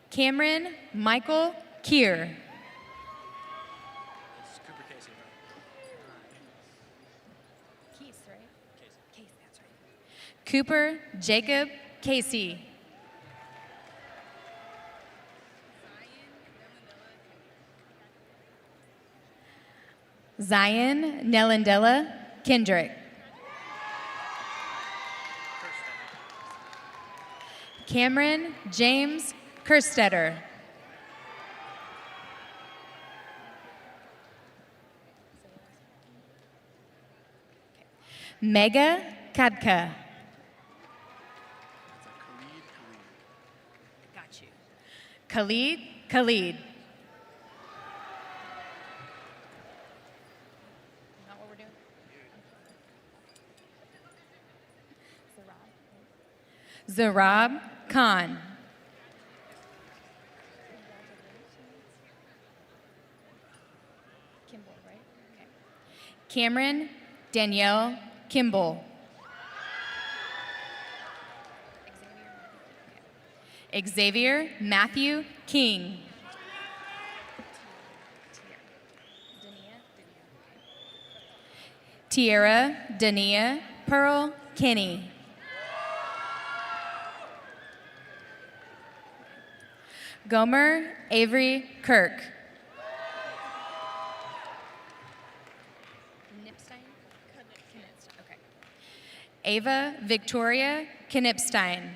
Cameron Michael Kier. Keys, right? Case, that's right. Cooper Jacob Casey. Zion Nellandella Kendrick. Cameron James Kerstetter. Mega Kadka. Got you. Khalid. Not what we're doing? Zarab Khan. Kimball, right? Okay. Cameron Danielle Kimball. Xavier Matthew King. Tierra Dania Pearl Kinney. Gomer Avery Kirk. Okay. Ava Victoria Knipstein.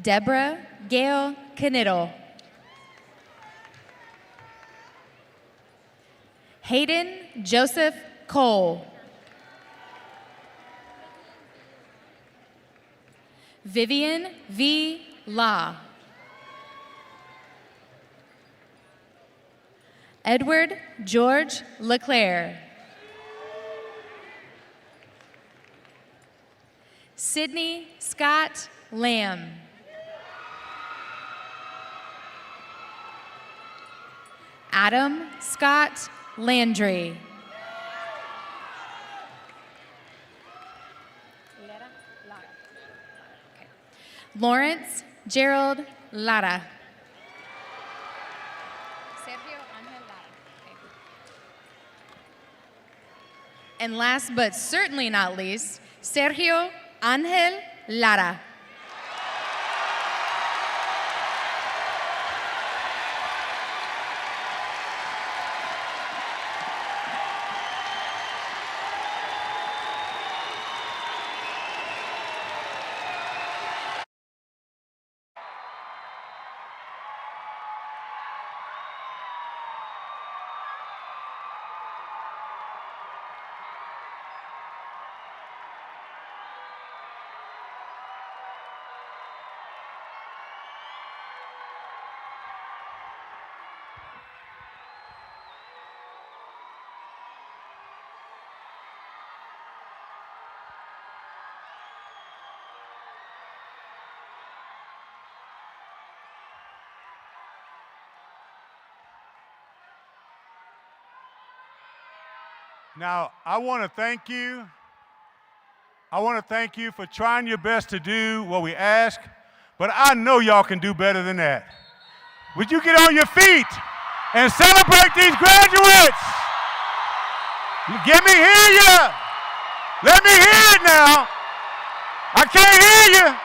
Deborah Gail Knittle. Hayden Joseph Cole. Vivian V. La. Edward George LeClaire. Sydney Scott Lamb. Adam Scott Landry. Lawrence Gerald Lara. And last but certainly not least, Sergio Ángel Lara. Now, I want to thank you. I want to thank you for trying your best to do what we ask, but I know y'all can do better than that. Would you get on your feet and celebrate these graduates? Let me hear you. Let me hear it now. I can't hear you.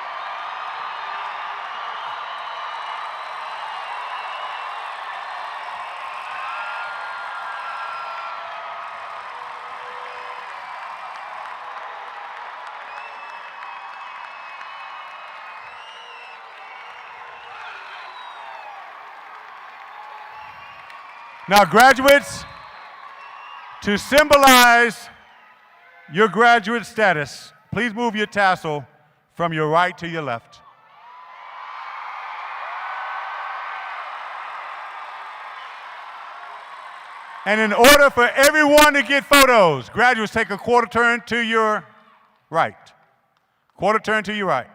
Now, graduates, to symbolize your graduate status, please move your tassel from your right to your left. And in order for everyone to get photos, graduates, take a quarter turn to your right. Quarter turn to your right.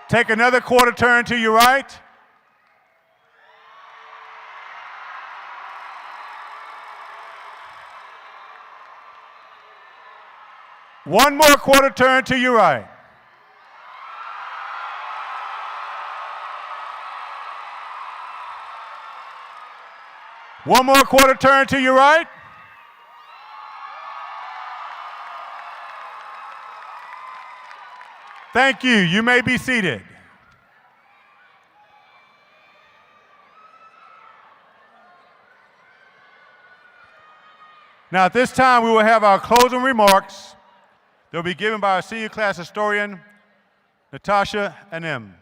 Take another quarter turn to your right. One more quarter turn to your right. One more quarter turn to your right. Thank you. You may be seated. Now, at this time, we will have our closing remarks. They'll be given by our senior class historian, Natasha Anim.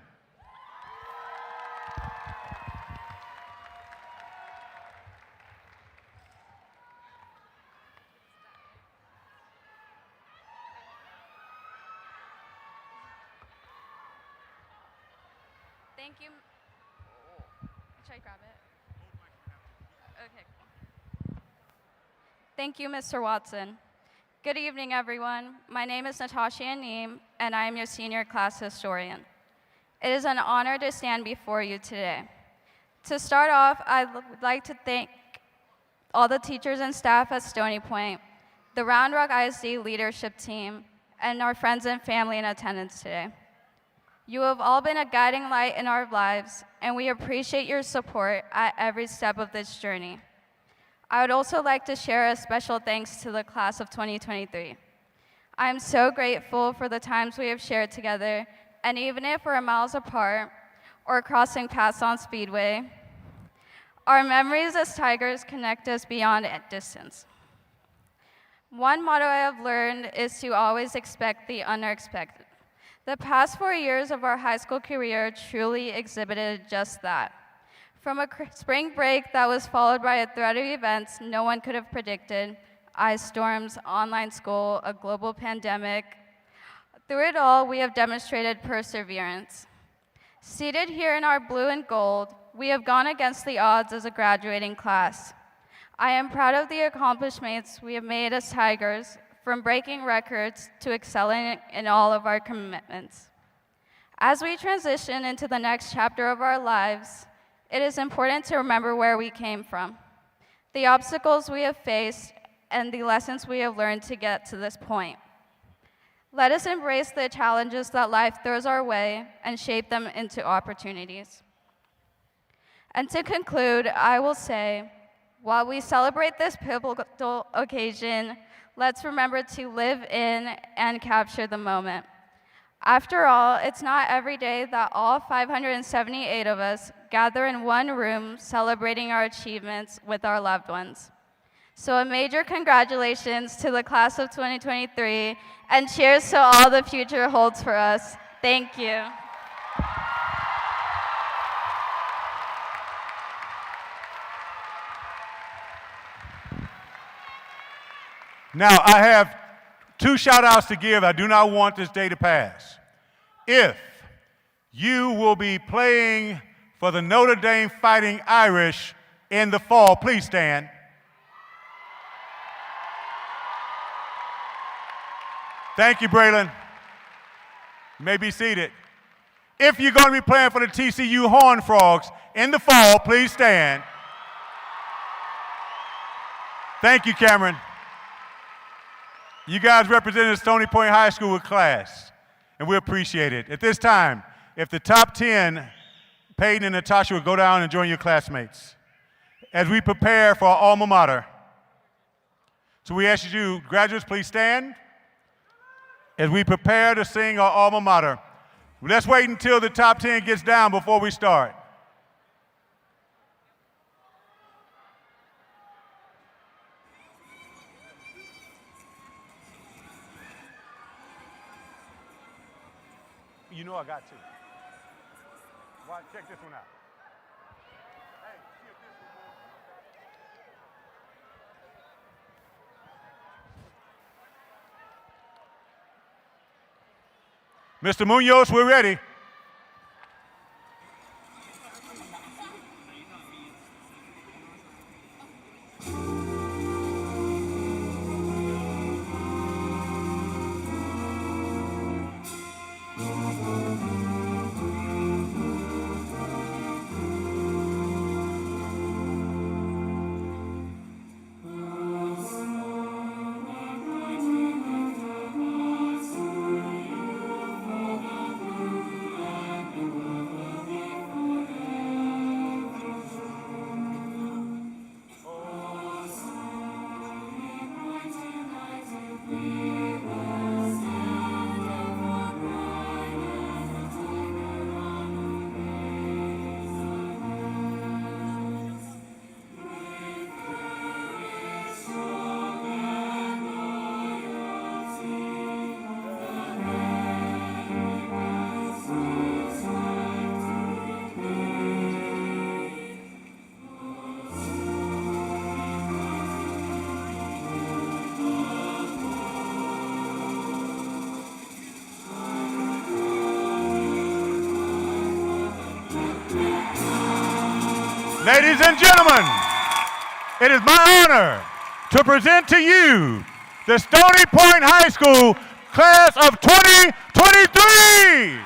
Thank you. Should I grab it? Okay. Thank you, Mr. Watson. Good evening, everyone. My name is Natasha Anim, and I am your senior class historian. It is an honor to stand before you today. To start off, I would like to thank all the teachers and staff at Stony Point, the Round Rock ISD leadership team, and our friends and family in attendance today. You have all been a guiding light in our lives, and we appreciate your support at every step of this journey. I would also like to share a special thanks to the class of 2023. I am so grateful for the times we have shared together, and even if we're miles apart or crossing paths on Speedway, our memories as Tigers connect us beyond distance. One motto I have learned is to always expect the unexpected. The past 4 years of our high school career truly exhibited just that. From a spring break that was followed by a threat of events no one could have predicted, ice storms, online school, a global pandemic, through it all, we have demonstrated perseverance. Seated here in our blue and gold, we have gone against the odds as a graduating class. I am proud of the accomplishments we have made as Tigers, from breaking records to excelling in all of our commitments. As we transition into the next chapter of our lives, it is important to remember where we came from, the obstacles we have faced, and the lessons we have learned to get to this point. Let us embrace the challenges that life throws our way and shape them into opportunities. And to conclude, I will say, while we celebrate this pivotal occasion, let's remember to live in and capture the moment. After all, it's not every day that all 578 of us gather in one room celebrating our achievements with our loved ones. So a major congratulations to the class of 2023, and cheers to all the future holds for us. Thank you. Now, I have 2 shout-outs to give. I do not want this day to pass. If you will be playing for the Notre Dame Fighting Irish in the fall, please stand. Thank you, Braylon. You may be seated. if you're going to be playing for the TCU Horned Frogs in the fall, please stand. Thank you, Cameron. You guys represented Stony Point High School with class, and we appreciate it. At this time, if the top 10, Peyton and Natasha, will go down and join your classmates as we prepare for our alma mater. So we ask you, graduates, please stand as we prepare to sing our alma mater. Let's wait until the top 10 gets down before we start. You know I got to. Well, check this one out. Hey, see if this one works. Mr. Munoz, we're ready. Ladies and gentlemen, it is my honor to present to you the Stony Point High School class of 2023.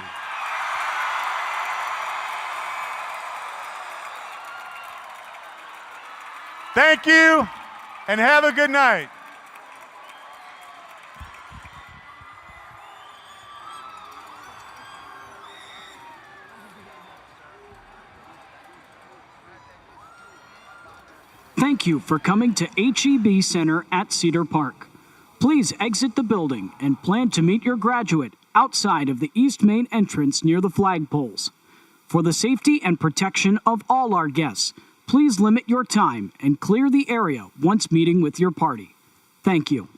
Thank you, and have a good night. Thank you for coming to HEB Center at Cedar Park. Please exit the building and plan to meet your graduate outside of the East Main entrance near the flagpoles. For the safety and protection of all our guests, please limit your time and clear the area once meeting with your party. Thank you.